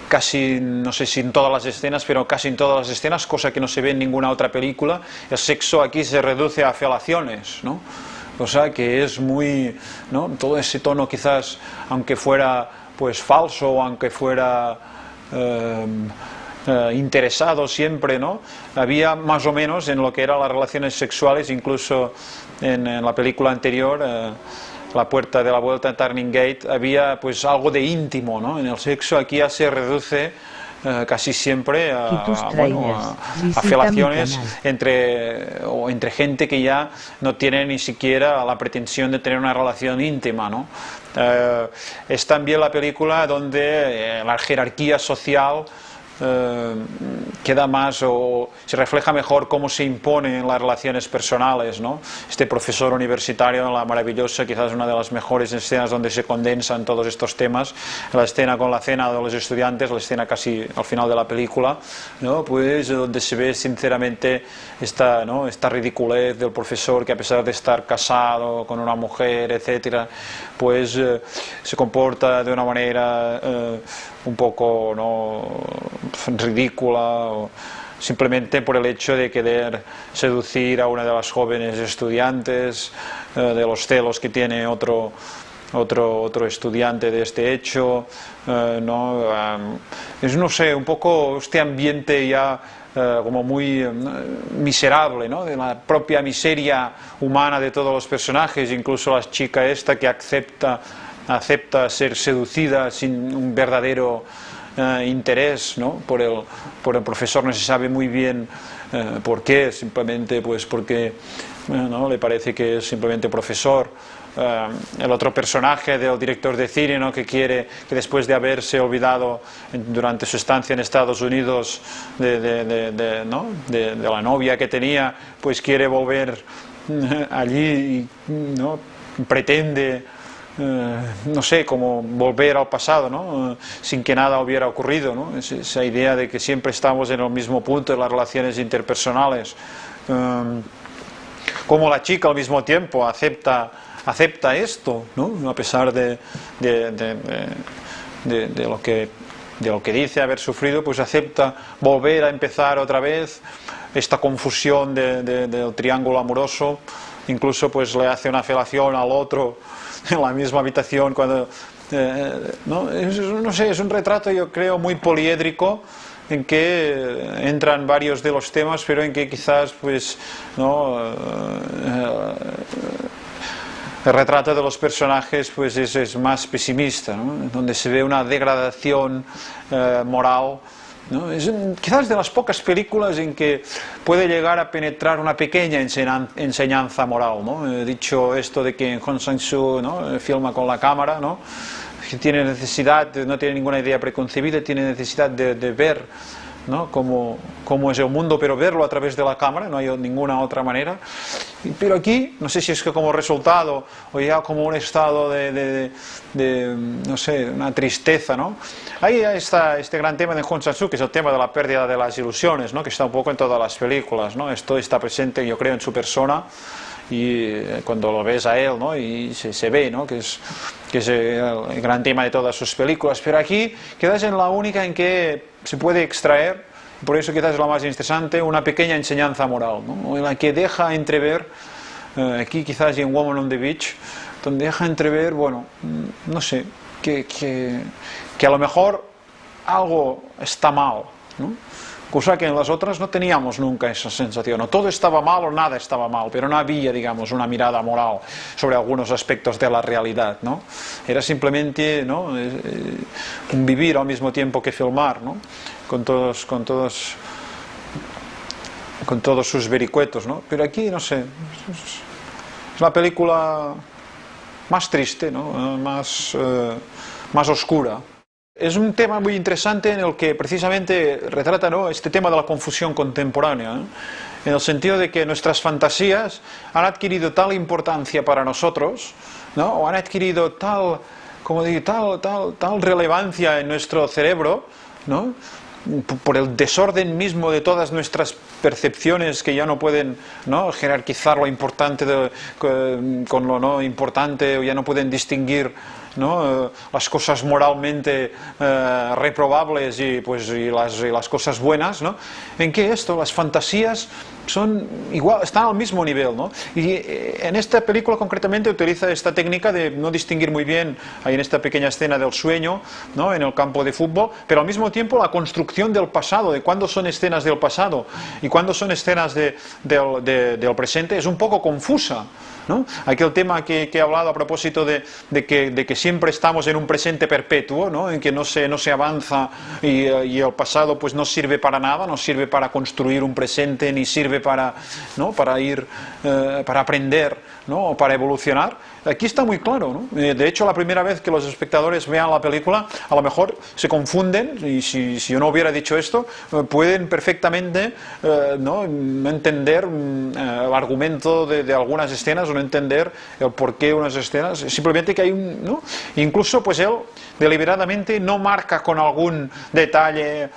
[SPEAKER 1] Casi, no sé si en todas las escenas, pero casi en todas las escenas, cosa que no se ve en ninguna otra película, el sexo aquí se reduce a felaciones, ¿no? O sea que es muy, ¿no? Todo ese tono quizás, aunque fuera pues falso, o aunque fuera interesado siempre, ¿no? Había más o menos en lo que eran las relaciones sexuales, incluso en la película anterior, La puerta de la vuelta, en Turning Gate, había pues algo de íntimo, ¿no? En el sexo aquí ya se reduce casi siempre a felaciones entre gente que ya no tiene ni siquiera la pretensión de tener una relación íntima, ¿no? Es también la película donde la jerarquía social queda más, o se refleja mejor cómo se impone en las relaciones personales, ¿no? Este profesor universitario, la maravillosa, quizás una de las mejores escenas donde se condensan todos estos temas, la escena con la cena de los estudiantes, la escena casi al final de la película, ¿no? Pues donde se ve sinceramente esta ridiculez del profesor, que a pesar de estar casado con una mujer, etcétera, pues se comporta de una manera un poco, ¿no?, ridícula, o simplemente por el hecho de querer seducir a una de las jóvenes estudiantes, de los celos que tiene otro estudiante de este hecho, ¿no? Es, no sé, un poco este ambiente ya como muy miserable, ¿no? De la propia miseria humana de todos los personajes, incluso la chica esta que acepta ser seducida sin un verdadero interés, ¿no? por el profesor, no se sabe muy bien por qué, simplemente pues porque ¿no?, le parece que es simplemente profesor. El otro personaje del director de cine, ¿no?, que quiere, que después de haberse olvidado durante su estancia en Estados Unidos de la novia que tenía, pues quiere volver allí y, ¿no?, pretende no sé, como volver al pasado, ¿no? Sin que nada hubiera ocurrido, ¿no? Esa idea de que siempre estamos en el mismo punto en las relaciones interpersonales, como la chica al mismo tiempo acepta esto, ¿no? A pesar de lo que dice haber sufrido, pues acepta volver a empezar otra vez esta confusión del triángulo amoroso. Incluso pues le hace una felación al otro en la misma habitación cuando no sé, es un retrato, yo creo, muy poliédrico, en que entran varios de los temas, pero en que quizás pues no el retrato de los personajes pues es más pesimista, ¿no? Donde se ve una degradación moral, ¿no? Es quizás de las pocas películas en que puede llegar a penetrar una pequeña enseñanza moral, ¿no? He dicho esto de que Hong Sang-soo, ¿no?, filma con la cámara, ¿no?, que tiene necesidad, no tiene ninguna idea preconcebida, tiene necesidad de ver, ¿no?, cómo es el mundo, pero verlo a través de la cámara, no hay ninguna otra manera. Pero aquí, no sé si es que como resultado o ya como un estado de no sé, una tristeza, ¿no? Ahí está este gran tema de Hong Sang-soo, que es el tema de la pérdida de las ilusiones, ¿no?, que está un poco en todas las películas, ¿no? Esto está presente, yo creo, en su persona, y cuando lo ves a él, ¿no?, y se ve, ¿no?, que es el gran tema de todas sus películas. Pero aquí quizás en la única en que se puede extraer, por eso quizás es la más interesante, una pequeña enseñanza moral, ¿no?, en la que deja entrever, aquí quizás y en Woman on the Beach, donde deja entrever, bueno, no sé, que a lo mejor algo está mal, ¿no?, cosa que en las otras no teníamos nunca esa sensación, o todo estaba mal o nada estaba mal, pero no había, digamos, una mirada moral sobre algunos aspectos de la realidad, ¿no? Era simplemente, ¿no?, un vivir al mismo tiempo que filmar, ¿no?, con todos sus vericuetos, ¿no? Pero aquí, no sé, es la película más triste, ¿no?, más oscura. Es un tema muy interesante en el que precisamente retrata, ¿no?, este tema de la confusión contemporánea, ¿no?, en el sentido de que nuestras fantasías han adquirido tal importancia para nosotros, ¿no?, o han adquirido tal relevancia en nuestro cerebro, ¿no?, por el desorden mismo de todas nuestras percepciones, que ya no pueden, ¿no?, jerarquizar lo importante con lo no importante, o ya no pueden distinguir, ¿no?, las cosas moralmente reprobables y las cosas buenas, ¿no?, en que las fantasías son igual, están al mismo nivel, ¿no? Y en esta película concretamente utiliza esta técnica de no distinguir muy bien, ahí en esta pequeña escena del sueño, ¿no?, en el campo de fútbol, pero al mismo tiempo la construcción del pasado, de cuándo son escenas del pasado y cuándo son escenas del presente, es un poco confusa, ¿no? Aquel tema que he hablado a propósito de que siempre estamos en un presente perpetuo, ¿no?, en que no se avanza, y el pasado pues no sirve para nada, no sirve para construir un presente, ni sirve para, ¿no?, para ir, para aprender, ¿no?, o para evolucionar. Aquí está muy claro, ¿no? De hecho, la primera vez que los espectadores vean la película, a lo mejor se confunden, y si yo no hubiera dicho esto, pueden perfectamente no entender el argumento de algunas escenas, o no entender el porqué de unas escenas, simplemente que hay ¿no? Incluso pues él deliberadamente no marca con algún detalle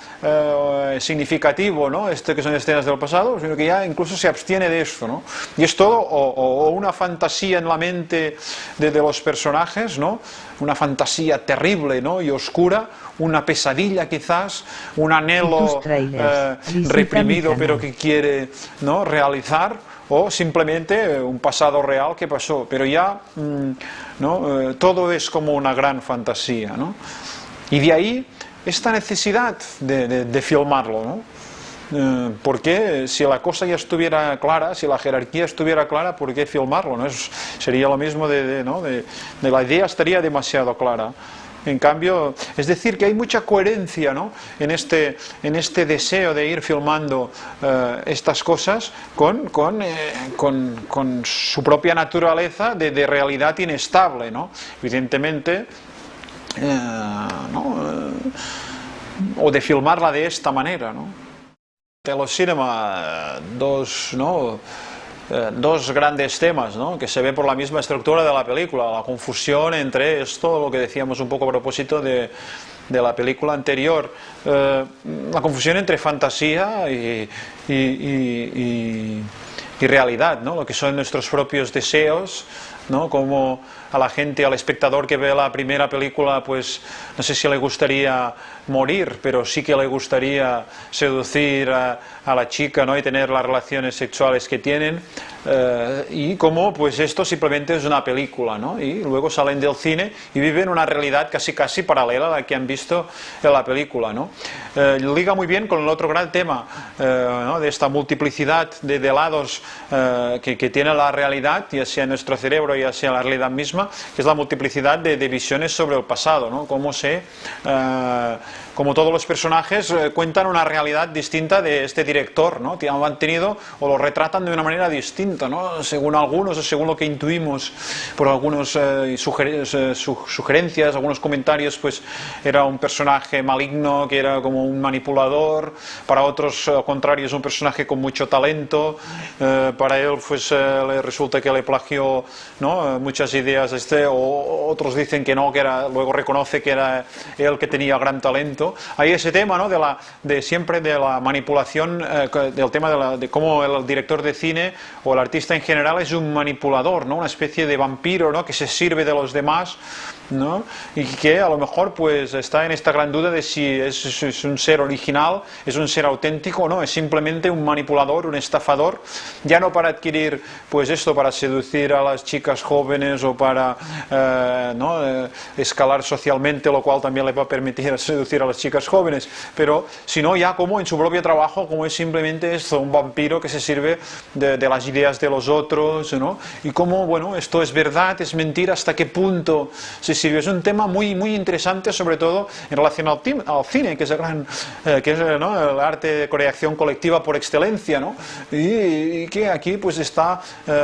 [SPEAKER 1] significativo, ¿no?, que son escenas del pasado, sino que ya incluso se abstiene de esto, ¿no? Y es todo o una fantasía en la mente de los personajes, ¿no?, una fantasía terrible, ¿no?, y oscura, una pesadilla quizás, un anhelo reprimido pero que quiere, ¿no?, realizar, o simplemente un pasado real que pasó, pero ya ¿no?, todo es como una gran fantasía, ¿no? Y de ahí esta necesidad de filmarlo, ¿no? Porque si la cosa ya estuviera clara, si la jerarquía estuviera clara, ¿por qué filmarlo, no? Sería lo mismo de la idea estaría demasiado clara. En cambio, es decir, que hay mucha coherencia, ¿no?, en este deseo de ir filmando estas cosas con su propia naturaleza de realidad inestable, ¿no? Evidentemente, ¿no?, o de filmarla de esta manera, ¿no? Telecinema, dos grandes temas, ¿no?, que se ve por la misma estructura de la película, la confusión entre esto, lo que decíamos un poco a propósito de la película anterior, la confusión entre fantasía y realidad, ¿no?, lo que son nuestros propios deseos, ¿no?, como a la gente, al espectador que ve la primera película, pues no sé si le gustaría morir, pero sí que le gustaría seducir a la chica, ¿no?, y tener las relaciones sexuales que tienen, y cómo pues esto simplemente es una película, ¿no? Y luego salen del cine y viven una realidad casi paralela a la que han visto en la película, ¿no? Liga muy bien con el otro gran tema, ¿no? De esta multiplicidad de lados que tiene la realidad, ya sea nuestro cerebro, ya sea la realidad misma, que es la multiplicidad de visiones sobre el pasado, ¿no? Como todos los personajes cuentan una realidad distinta de este director, ¿no? Han tenido o lo retratan de una manera distinta, ¿no? Según algunos o según lo que intuimos por algunas sugerencias, algunos comentarios, pues era un personaje maligno que era como un manipulador, para otros al contrario es un personaje con mucho talento, para él pues le resulta que le plagió, ¿no? Muchas ideas o otros dicen que no, que era, luego reconoce que era él que tenía gran talento. Hay ese tema, ¿no? Siempre de la manipulación, del tema de cómo el director de cine o el artista en general es un manipulador, ¿no? Una especie de vampiro, ¿no? Que se sirve de los demás, ¿no? Y que a lo mejor pues está en esta gran duda de si es un ser original, es un ser auténtico, ¿no? Es simplemente un manipulador, un estafador, ya no para adquirir pues esto, para seducir a las chicas jóvenes o para ¿no? Escalar socialmente, lo cual también le va a permitir seducir a las chicas jóvenes, pero sino ya como en su propio trabajo, como es simplemente esto, un vampiro que se sirve de las ideas de los otros, ¿no? Y cómo, bueno, esto es verdad, es mentira, hasta qué punto se sirve. Es un tema muy interesante, sobre todo en relación al cine, que es ¿no? El arte de creación colectiva por excelencia, ¿no? Y que aquí pues está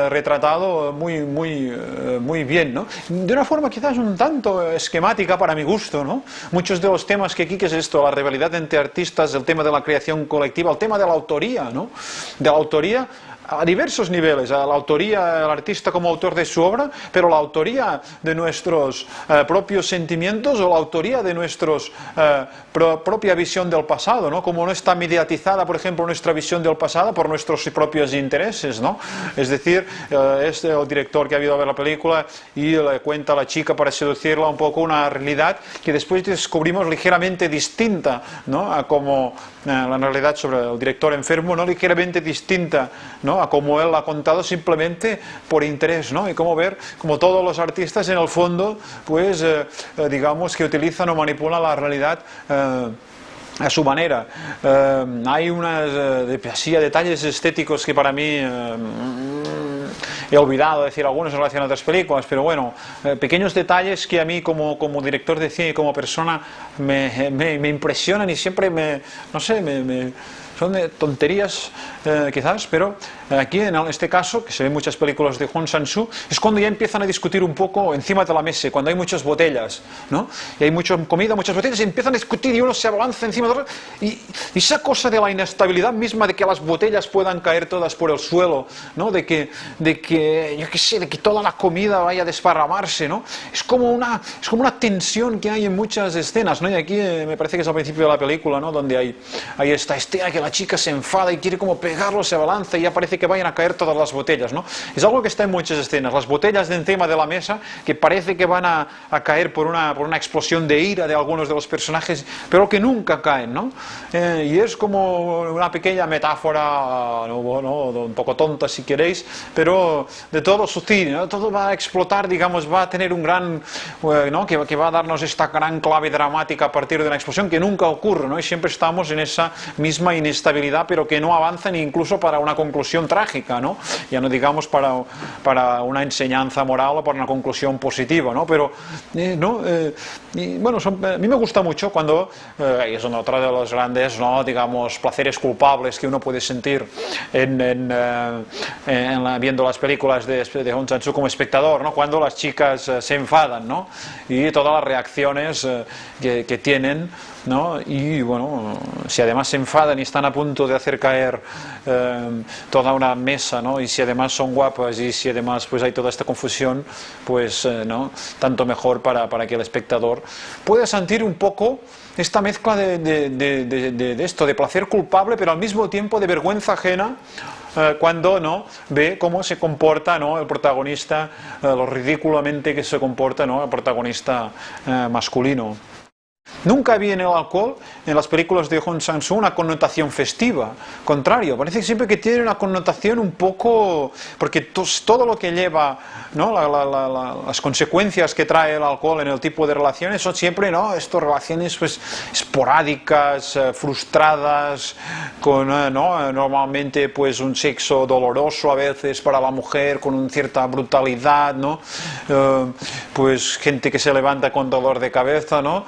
[SPEAKER 1] retratado muy bien, ¿no? De una forma quizás un tanto esquemática para mi gusto, ¿no? Muchos de los temas que aquí, que es esto, la rivalidad entre artistas, el tema de la creación colectiva, el tema de la autoría, ¿no? De la autoría a diversos niveles, a la autoría del artista como autor de su obra, pero la autoría de nuestros propios sentimientos o la autoría de nuestra propia visión del pasado, ¿no? Como no está mediatizada, por ejemplo, nuestra visión del pasado por nuestros propios intereses, ¿no? Es decir, el director que ha ido a ver la película y le cuenta a la chica para seducirla un poco una realidad que después descubrimos ligeramente distinta, ¿no? A como la realidad sobre el director enfermo, ¿no? Ligeramente distinta, ¿no? A como él ha contado simplemente por interés, ¿no? Y como ver, como todos los artistas en el fondo, pues digamos que utilizan o manipulan la realidad a su manera. Hay detalles estéticos que para mí he olvidado decir algunos en relación a otras películas, pero bueno, pequeños detalles que a mí como director de cine y como persona me impresionan y siempre son de tonterías quizás, pero aquí en este caso, que se ven muchas películas de Hong Sang-soo, es cuando ya empiezan a discutir un poco encima de la mesa, cuando hay muchas botellas, ¿no? Y hay mucha comida, muchas botellas, y empiezan a discutir y uno se abalanza encima de otra, y esa cosa de la inestabilidad misma de que las botellas puedan caer todas por el suelo, ¿no? De que yo qué sé, de que toda la comida vaya a desparramarse, ¿no? Es como una tensión que hay en muchas escenas, ¿no? Y aquí me parece que es al principio de la película, ¿no? Donde hay esta escena que la chica se enfada y quiere como pegarlo, se abalanza y ya parece que vayan a caer todas las botellas, ¿no? Es algo que está en muchas escenas, las botellas de encima de la mesa que parece que van a caer por una explosión de ira de algunos de los personajes, pero que nunca caen, ¿no? Y es como una pequeña metáfora, ¿no? Un poco tonta si queréis, pero de todo su cine, ¿no? Todo va a explotar, digamos, va a tener un gran, ¿no? Que va a darnos esta gran clave dramática a partir de una explosión que nunca ocurre, ¿no? Y siempre estamos en esa misma inestabilidad, pero que no avanza ni incluso para una conclusión trágica, ¿no? Ya no digamos para una enseñanza moral o para una conclusión positiva, ¿no? Pero, ¿no? Y bueno, a mí me gusta mucho cuando, y es otro de los grandes, ¿no? Digamos, placeres culpables que uno puede sentir viendo las películas de Hong Sang-soo como espectador, ¿no? Cuando las chicas se enfadan, ¿no? Y todas las reacciones que tienen, ¿no? Y bueno, si además se enfadan y están a punto de hacer caer toda una mesa, ¿no? Y si además son guapas y si además pues hay toda esta confusión, pues ¿no? Tanto mejor para que el espectador pueda sentir un poco esta mezcla de esto, de placer culpable, pero al mismo tiempo de vergüenza ajena, cuando no ve cómo se comporta, ¿no? El protagonista, lo ridículamente que se comporta, ¿no? El protagonista masculino. Nunca vi en el alcohol, en las películas de Hong Sang-soo, una connotación festiva. Contrario, parece siempre que tiene una connotación un poco... Porque todo lo que lleva, ¿no? Las consecuencias que trae el alcohol en el tipo de relaciones son siempre, ¿no? Estas relaciones pues, esporádicas, frustradas, con ¿no? Normalmente pues, un sexo doloroso a veces para la mujer, con una cierta brutalidad, ¿no? Pues gente que se levanta con dolor de cabeza, ¿no?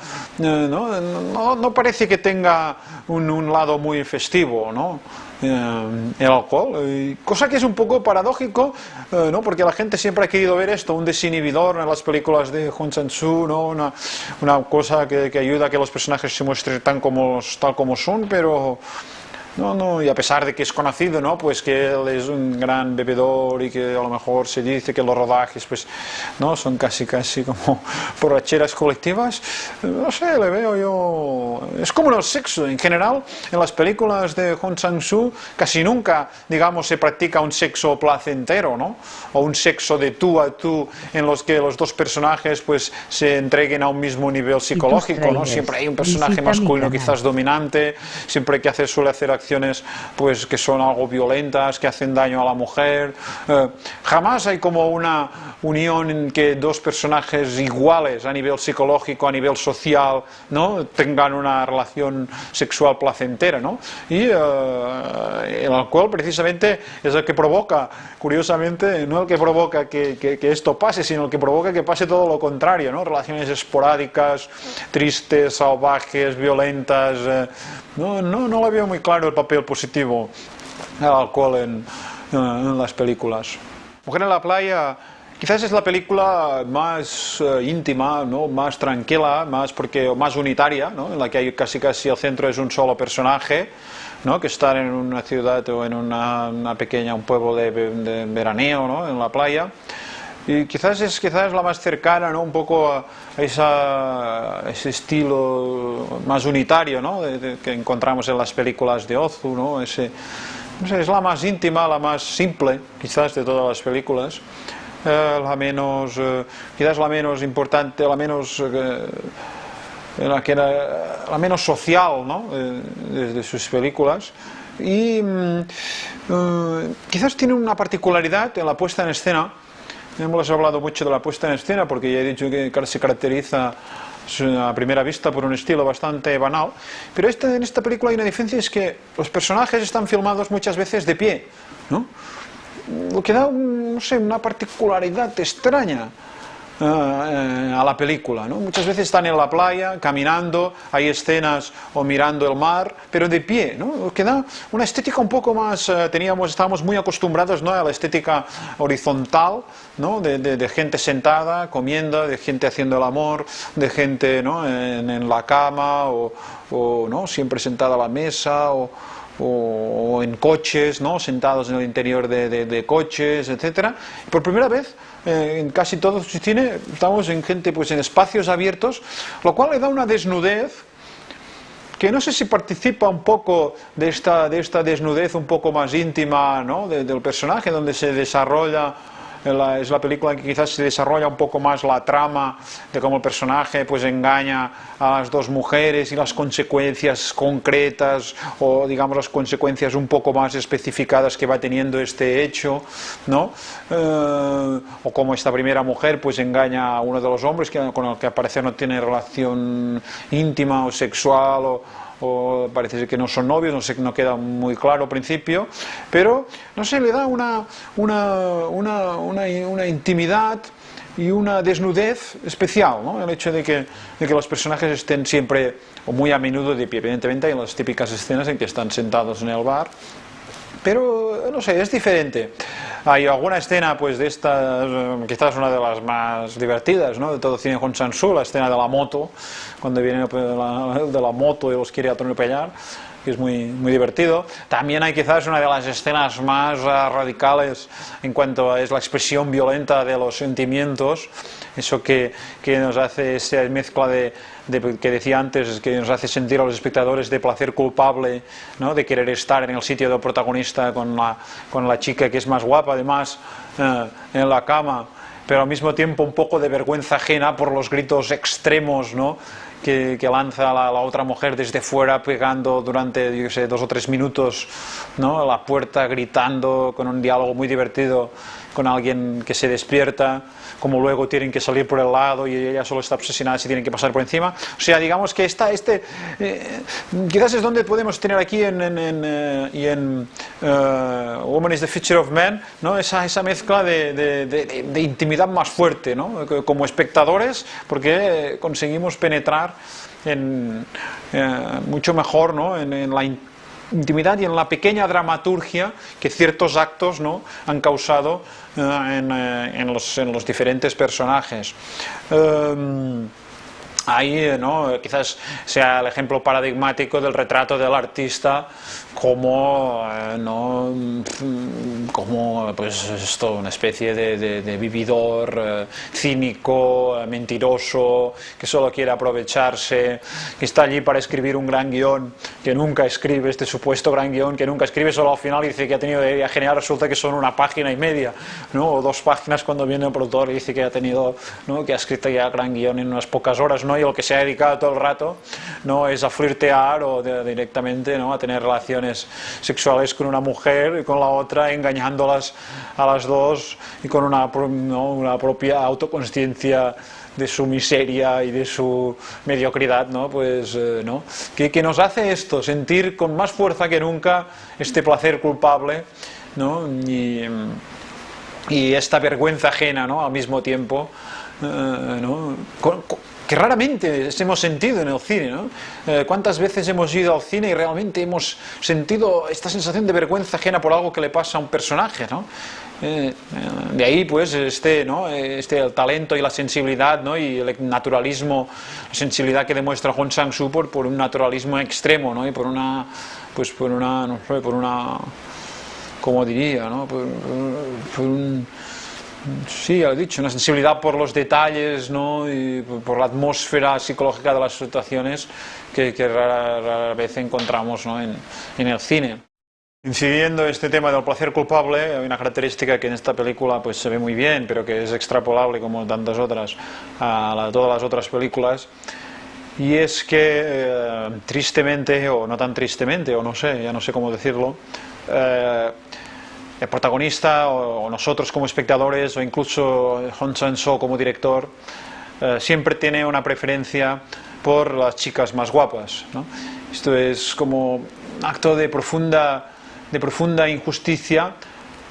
[SPEAKER 1] No parece que tenga un lado muy festivo, ¿no? El alcohol, cosa que es un poco paradójico, ¿no? Porque la gente siempre ha querido ver esto, un desinhibidor en las películas de Hong Sang-soo, ¿no? Una cosa que ayuda a que los personajes se muestren tal como son, pero y a pesar de que es conocido, ¿no? Pues que él es un gran bebedor y que a lo mejor se dice que los rodajes pues, ¿no? Son casi como borracheras colectivas, no sé, le veo yo... Es como en el sexo, en general, en las películas de Hong Sang-soo casi nunca, digamos, se practica un sexo placentero, ¿no? O un sexo de tú a tú en los que los dos personajes pues se entreguen a un mismo nivel psicológico, ¿no? Siempre hay un personaje masculino quizás dominante, siempre que suele hacer acciones pues que son algo violentas, que hacen daño a la mujer. Jamás hay como una unión en que dos personajes iguales a nivel psicológico, a nivel social, ¿no? Tengan una relación sexual placentera, ¿no? Y el alcohol precisamente es el que provoca, curiosamente, no el que provoca que esto pase, sino el que provoca que pase todo lo contrario, ¿no? Relaciones esporádicas, tristes, salvajes, violentas. No le veo muy claro el papel positivo del alcohol en las películas. Mujer en la playa quizás es la película más íntima, ¿no? Más tranquila, más unitaria, ¿no? En la que hay casi el centro es un solo personaje, ¿no? Que está en una ciudad o en un pueblo de veraneo, ¿no? En la playa. Y quizás es la más cercana, ¿no? Un poco a ese estilo más unitario, ¿no? Que encontramos en las películas de Ozu, ¿no? No sé, es la más íntima, la más simple, quizás, de todas las películas. Quizás la menos importante, la menos social, ¿no? De sus películas. Y quizás tiene una particularidad en la puesta en escena. Hemos hablado mucho de la puesta en escena porque ya he dicho que se caracteriza a primera vista por un estilo bastante banal, pero en esta película hay una diferencia, es que los personajes están filmados muchas veces de pie, ¿no? Lo que da una particularidad extraña a la película, ¿no? Muchas veces están en la playa caminando, hay escenas o mirando el mar, pero de pie, ¿no? Lo que da una estética un poco más, estábamos muy acostumbrados, ¿no? A la estética horizontal, ¿no? De gente sentada comiendo, de gente haciendo el amor, de gente, ¿no? en la cama o ¿no? Siempre sentada a la mesa o en coches, ¿no? Sentados en el interior de coches, etcétera. Por primera vez en casi todo el cine estamos en gente pues en espacios abiertos, lo cual le da una desnudez que no sé si participa un poco de esta desnudez un poco más íntima, ¿no? Del personaje, donde se desarrolla. Es la película en que quizás se desarrolla un poco más la trama de cómo el personaje pues engaña a las dos mujeres y las consecuencias concretas o digamos las consecuencias un poco más especificadas que va teniendo este hecho, ¿no? O como esta primera mujer pues engaña a uno de los hombres con el que al parecer no tiene relación íntima o sexual o parece que no son novios, no queda muy claro al principio, pero no sé, le da una intimidad y una desnudez especial, ¿no? El hecho de que los personajes estén siempre o muy a menudo de pie. Evidentemente hay las típicas escenas en que están sentados en el bar, pero no sé, es diferente. Hay alguna escena pues de estas, quizás una de las más divertidas, ¿no? De todo cine Hong Sang-soo, la escena de la moto, cuando viene de la moto y los quiere atropellar, que es muy divertido. También hay quizás una de las escenas más radicales en cuanto a la expresión violenta de los sentimientos, eso que nos hace esa mezcla que decía antes, que nos hace sentir a los espectadores de placer culpable, ¿no? De querer estar en el sitio del protagonista con la chica que es más guapa además en la cama, pero al mismo tiempo un poco de vergüenza ajena por los gritos extremos, ¿no? que lanza a la otra mujer desde fuera, pegando durante, yo sé, 2 o 3 minutos, ¿no?, a la puerta, gritando, con un diálogo muy divertido con alguien que se despierta, como luego tienen que salir por el lado y ella solo está obsesionada si tienen que pasar por encima. O sea, digamos que quizás es donde podemos tener aquí en Woman is the Future of Man, ¿no?, esa mezcla de intimidad más fuerte, ¿no?, como espectadores, porque conseguimos penetrar mucho mejor, ¿no?, en la intimidad y en la pequeña dramaturgia que ciertos actos, ¿no?, han causado en los diferentes personajes. Ahí, ¿no?, quizás sea el ejemplo paradigmático del retrato del artista como, pues esto, una especie de vividor cínico, mentiroso, que solo quiere aprovecharse, que está allí para escribir un gran guión, que nunca escribe, este supuesto gran guión, que nunca escribe, solo al final dice que ha tenido idea genial, resulta que son 1 página y media, ¿no?, o 2 páginas cuando viene el productor y dice que ha tenido, ¿no?, que ha escrito ya gran guión en unas pocas horas, ¿no?, y lo que se ha dedicado todo el rato, ¿no?, es a flirtear o directamente, ¿no?, a tener relaciones sexuales con una mujer y con la otra, engañándolas a las dos y con una propia autoconsciencia de su miseria y de su mediocridad, ¿no?, pues, ¿no?, que nos hace esto, sentir con más fuerza que nunca este placer culpable, ¿no?, y esta vergüenza ajena, ¿no?, al mismo tiempo, ¿no?, que raramente hemos sentido en el cine, ¿no? ¿Cuántas veces hemos ido al cine y realmente hemos sentido esta sensación de vergüenza ajena por algo que le pasa a un personaje, ¿no? De ahí, pues, el talento y la sensibilidad, ¿no?, y el naturalismo, la sensibilidad que demuestra Hong Sang-soo por un naturalismo extremo, ¿no?, y por una, ¿cómo diría?, ¿no?, sí, ya lo he dicho, una sensibilidad por los detalles, ¿no?, y por la atmósfera psicológica de las situaciones que rara vez encontramos, ¿no?, en el cine. Incidiendo en este tema del placer culpable, hay una característica que en esta película pues se ve muy bien, pero que es extrapolable como tantas otras a todas las otras películas, y es que tristemente, o no tan tristemente, o no sé, ya no sé cómo decirlo, el protagonista o nosotros como espectadores o incluso Hong Sang-soo como director siempre tiene una preferencia por las chicas más guapas, ¿no? Esto es como un acto de profunda injusticia,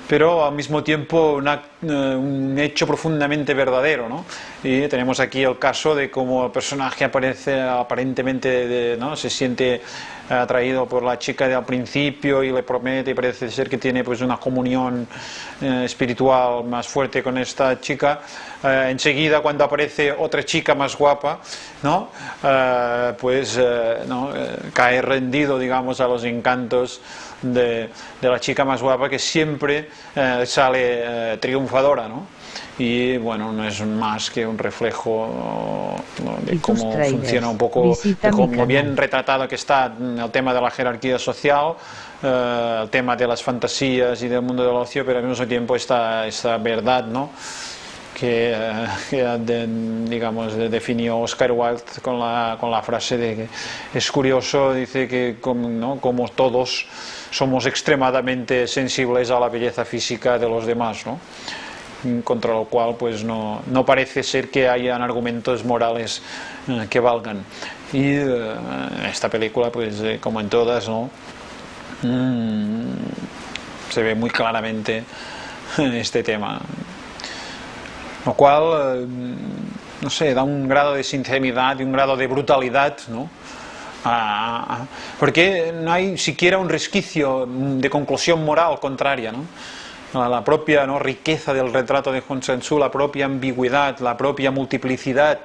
[SPEAKER 1] pero al mismo tiempo un hecho profundamente verdadero, ¿no? Y tenemos aquí el caso de cómo el personaje aparentemente ¿no?, se siente atraído por la chica al principio y le promete, y parece ser que tiene pues una comunión espiritual más fuerte con esta chica. Enseguida, cuando aparece otra chica más guapa, ¿no?, cae rendido, digamos, a los encantos de la chica más guapa, que siempre sale triunfadora, ¿no? Y bueno, no es más que un reflejo, ¿no?, de cómo funciona un poco, de cómo bien retratado que está el tema de la jerarquía social, el tema de las fantasías y del mundo del ocio, pero al mismo tiempo esta verdad, ¿no?, que definió Oscar Wilde con la frase de que es curioso, dice que como todos somos extremadamente sensibles a la belleza física de los demás, ¿no?, contra lo cual pues no parece ser que hayan argumentos morales que valgan. Y esta película, pues como en todas, ¿no?, se ve muy claramente este tema, lo cual no sé, da un grado de sinceridad y un grado de brutalidad, ¿no?, porque no hay siquiera un resquicio de conclusión moral contraria, ¿no? La propia, ¿no?, riqueza del retrato de Hong Sang-soo, la propia ambigüedad, la propia multiplicidad,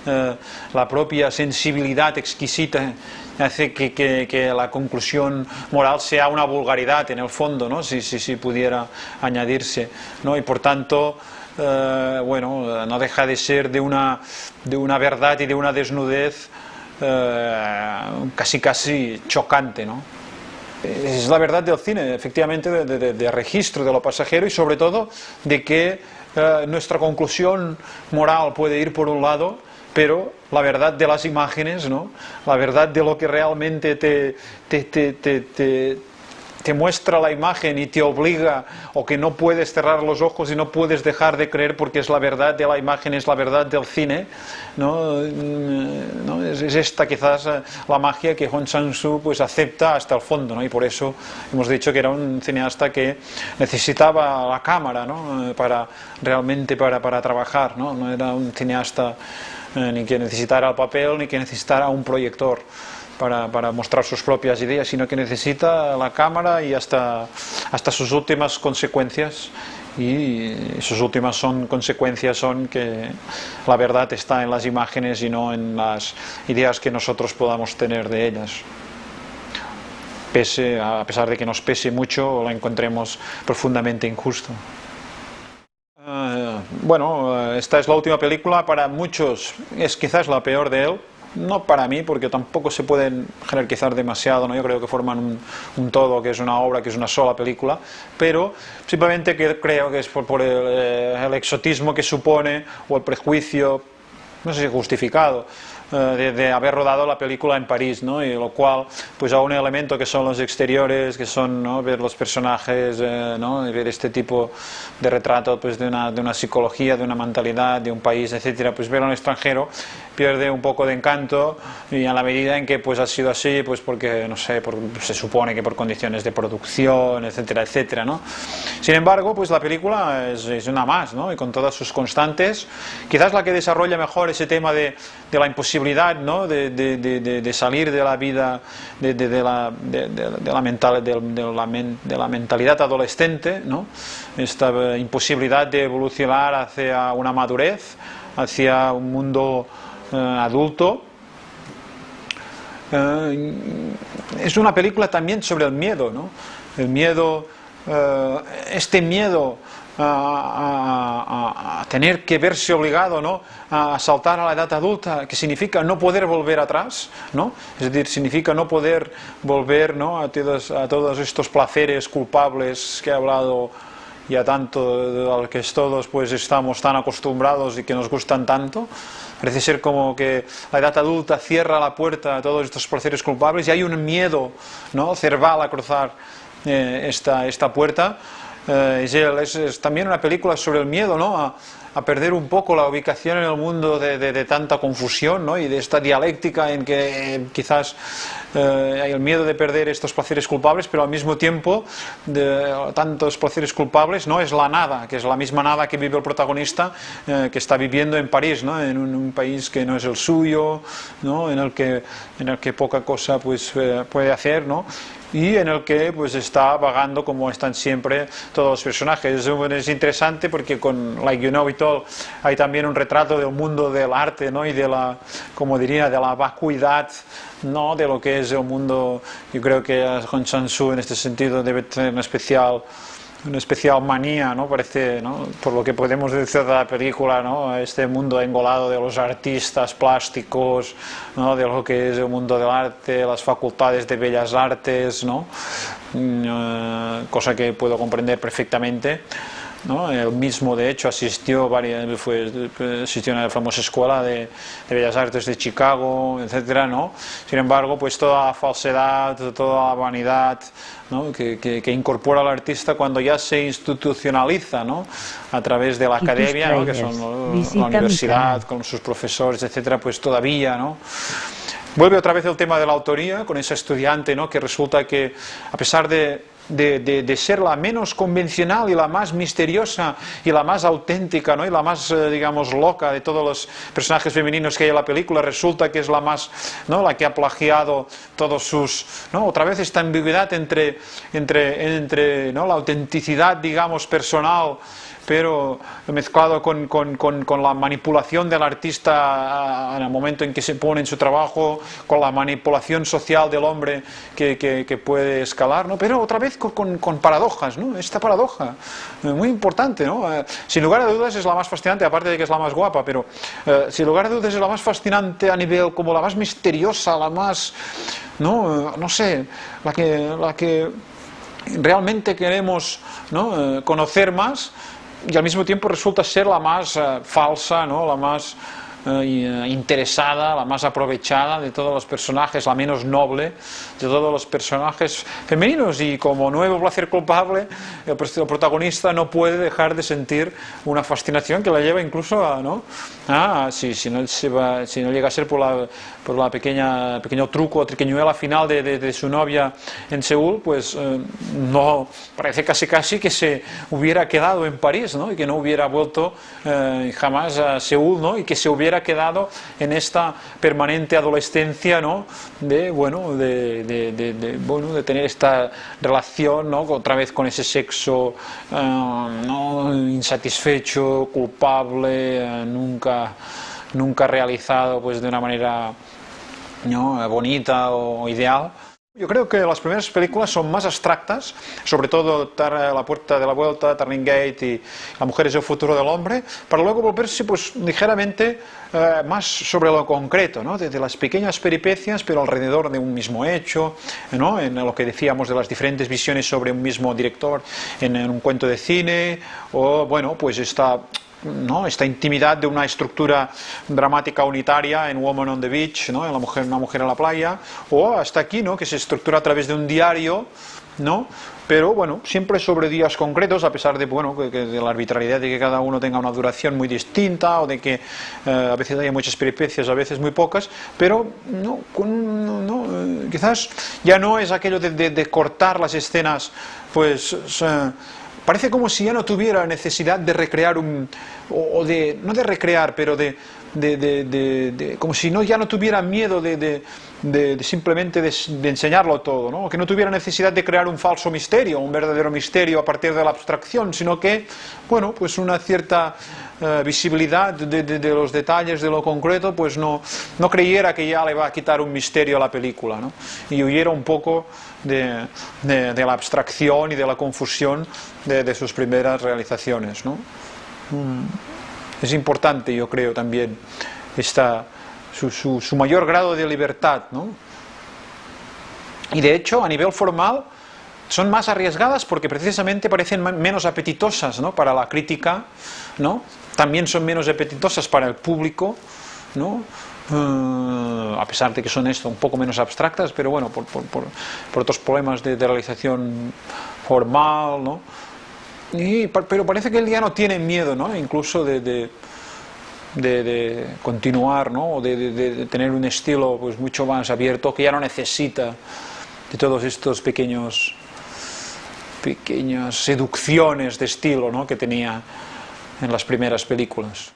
[SPEAKER 1] la propia sensibilidad exquisita hace que la conclusión moral sea una vulgaridad en el fondo, ¿no?, si pudiera añadirse, ¿no? Y por tanto, no deja de ser de una verdad y de una desnudez casi chocante, ¿no? Es la verdad del cine, efectivamente, de registro de lo pasajero, y sobre todo de que nuestra conclusión moral puede ir por un lado, pero la verdad de las imágenes, ¿no? La verdad de lo que realmente te muestra la imagen y te obliga, o que no puedes cerrar los ojos y no puedes dejar de creer porque es la verdad de la imagen, es la verdad del cine, ¿no? Es esta quizás la magia que Hong Sang-soo pues acepta hasta el fondo, ¿no? Y por eso hemos dicho que era un cineasta que necesitaba la cámara, ¿no? Realmente para trabajar, ¿no? No era un cineasta ni que necesitara el papel ni que necesitara un proyector para mostrar sus propias ideas, sino que necesita la cámara y hasta sus últimas consecuencias, y sus últimas consecuencias son que la verdad está en las imágenes y no en las ideas que nosotros podamos tener de ellas, a pesar de que nos pese mucho o la encontremos profundamente injusto. Bueno, esta es la última película, para muchos es quizás la peor de él. No para mí, porque tampoco se pueden jerarquizar demasiado, ¿no? Yo creo que forman un todo, que es una obra, que es una sola película, pero simplemente que creo que es por el exotismo que supone, o el prejuicio, no sé si justificado, de haber rodado la película en París, ¿no? Y lo cual, pues a un elemento que son los exteriores, que son, ¿no?, ver los personajes, ¿no?, y ver este tipo de retrato, pues de una psicología, de una mentalidad, de un país, etcétera, pues ver a un extranjero pierde un poco de encanto, y a la medida en que pues ha sido así, pues porque, no sé, se supone que por condiciones de producción, etcétera, etcétera, ¿no? Sin embargo, pues la película es una más, ¿no? Y con todas sus constantes, quizás la que desarrolla mejor ese tema de la imposibilidad, ¿no?, de salir de la vida, de la mentalidad adolescente, ¿no?, esta imposibilidad de evolucionar hacia una madurez, hacia un mundo adulto. Es una película también sobre el miedo, ¿no? El miedo, este miedo a tener que verse obligado, ¿no?, a saltar a la edad adulta, que significa no poder volver atrás, ¿no? Es decir, significa no poder volver, ¿no?, a todos estos placeres culpables que he hablado ya tanto, al que todos pues estamos tan acostumbrados y que nos gustan tanto. Parece ser como que la edad adulta cierra la puerta a todos estos placeres culpables, y hay un miedo, ¿no?, cerval a cruzar esta puerta. Es también una película sobre el miedo, ¿no?, a perder un poco la ubicación en el mundo de tanta confusión, ¿no?, y de esta dialéctica en que quizás hay el miedo de perder estos placeres culpables, pero al mismo tiempo de tantos placeres culpables, ¿no?, es la nada, que es la misma nada que vive el protagonista, que está viviendo en París, ¿no?, en un país que no es el suyo, ¿no?, en el que poca cosa pues puede hacer, ¿no?, y en el que pues está vagando como están siempre todos los personajes. Es interesante porque con Like You Know It All hay también un retrato del mundo del arte, ¿no?, y de la, como diría, de la vacuidad, ¿no?, de lo que es el mundo. Yo creo que Hong Sang-soo en este sentido debe tener una especial manía, ¿no?, parece, ¿no?, por lo que podemos decir de la película, ¿no?, este mundo engolado de los artistas plásticos, ¿no?, de lo que es el mundo del arte, las facultades de bellas artes, ¿no?, cosa que puedo comprender perfectamente, ¿no? Él mismo, de hecho, asistió a una famosa escuela de bellas artes de Chicago, etcétera, ¿no? Sin embargo, pues toda la falsedad, toda la vanidad, ¿no?, que incorpora al artista cuando ya se institucionaliza, ¿no?, a través de la academia, ¿no?, que son la universidad, con sus profesores, etcétera, pues todavía, ¿no? Vuelve otra vez el tema de la autoría, con esa estudiante, ¿no?, que resulta que, a pesar de ser la menos convencional y la más misteriosa y la más auténtica, ¿no?, y la más, digamos, loca de todos los personajes femeninos que hay en la película, resulta que es la más, ¿no?, la que ha plagiado todos sus, ¿no?, otra vez esta ambigüedad entre ¿no?, la autenticidad, digamos, personal, pero mezclado con la manipulación del artista en el momento en que se pone en su trabajo, con la manipulación social del hombre que puede escalar, ¿no? Pero otra vez con paradojas, ¿no? Esta paradoja, muy importante, ¿no? Sin lugar a dudas es la más fascinante, aparte de que es la más guapa, pero sin lugar a dudas es la más fascinante a nivel como la más misteriosa, la más, no sé, la que realmente queremos, ¿no?, conocer más, y al mismo tiempo resulta ser la más falsa, ¿no?, la más interesada, la más aprovechada de todos los personajes, la menos noble de todos los personajes femeninos, y como nuevo placer culpable el protagonista no puede dejar de sentir una fascinación que la lleva incluso a, ¿no? Si no llega a ser por la pequeño truco o triquiñuela final de su novia en Seúl, pues no, parece casi que se hubiera quedado en París, ¿no? Y que no hubiera vuelto jamás a Seúl, ¿no? Y que se hubiera quedado en esta permanente adolescencia, ¿no? De tener esta relación, ¿no? Otra vez con ese sexo ¿no? Insatisfecho, culpable, nunca realizado pues de una manera, ¿no? Bonita o ideal. Yo creo que las primeras películas son más abstractas, sobre todo La puerta de la vuelta, Turning Gate y La mujer es el futuro del hombre, para luego volverse pues ligeramente más sobre lo concreto, ¿no? Desde las pequeñas peripecias, pero alrededor de un mismo hecho, ¿no? En lo que decíamos de las diferentes visiones sobre un mismo director en un cuento de cine, o bueno, pues esta intimidad de una estructura dramática unitaria en Woman on the Beach, ¿no? En una mujer en la playa, o hasta aquí, ¿no? Que se estructura a través de un diario, ¿no? Pero bueno, siempre sobre días concretos, a pesar de, bueno, de la arbitrariedad de que cada uno tenga una duración muy distinta, o de que a veces haya muchas peripecias, a veces muy pocas, pero quizás ya no es aquello de cortar las escenas, pues parece como si ya no tuviera necesidad de recrear no de recrear, pero como si ya no tuviera miedo simplemente de enseñarlo todo, ¿no? Que no tuviera necesidad de crear un falso misterio, un verdadero misterio a partir de la abstracción, sino que, bueno, pues una cierta visibilidad de los detalles de lo concreto, pues no creyera que ya le va a quitar un misterio a la película, ¿no? Y huyera un poco de la abstracción y de la confusión de sus primeras realizaciones, ¿no? Es importante, yo creo, también su mayor grado de libertad, ¿no? Y de hecho, a nivel formal, son más arriesgadas porque precisamente parecen menos apetitosas, ¿no? Para la crítica, ¿no? También son menos apetitosas para el público, ¿no? A pesar de que son un poco menos abstractas, pero bueno, por otros problemas de realización formal, ¿no? Pero parece que él ya no tiene miedo, ¿no? Incluso de continuar, ¿no? O de tener un estilo pues mucho más abierto, que ya no necesita de todos estos pequeñas seducciones de estilo, ¿no? Que tenía en las primeras películas.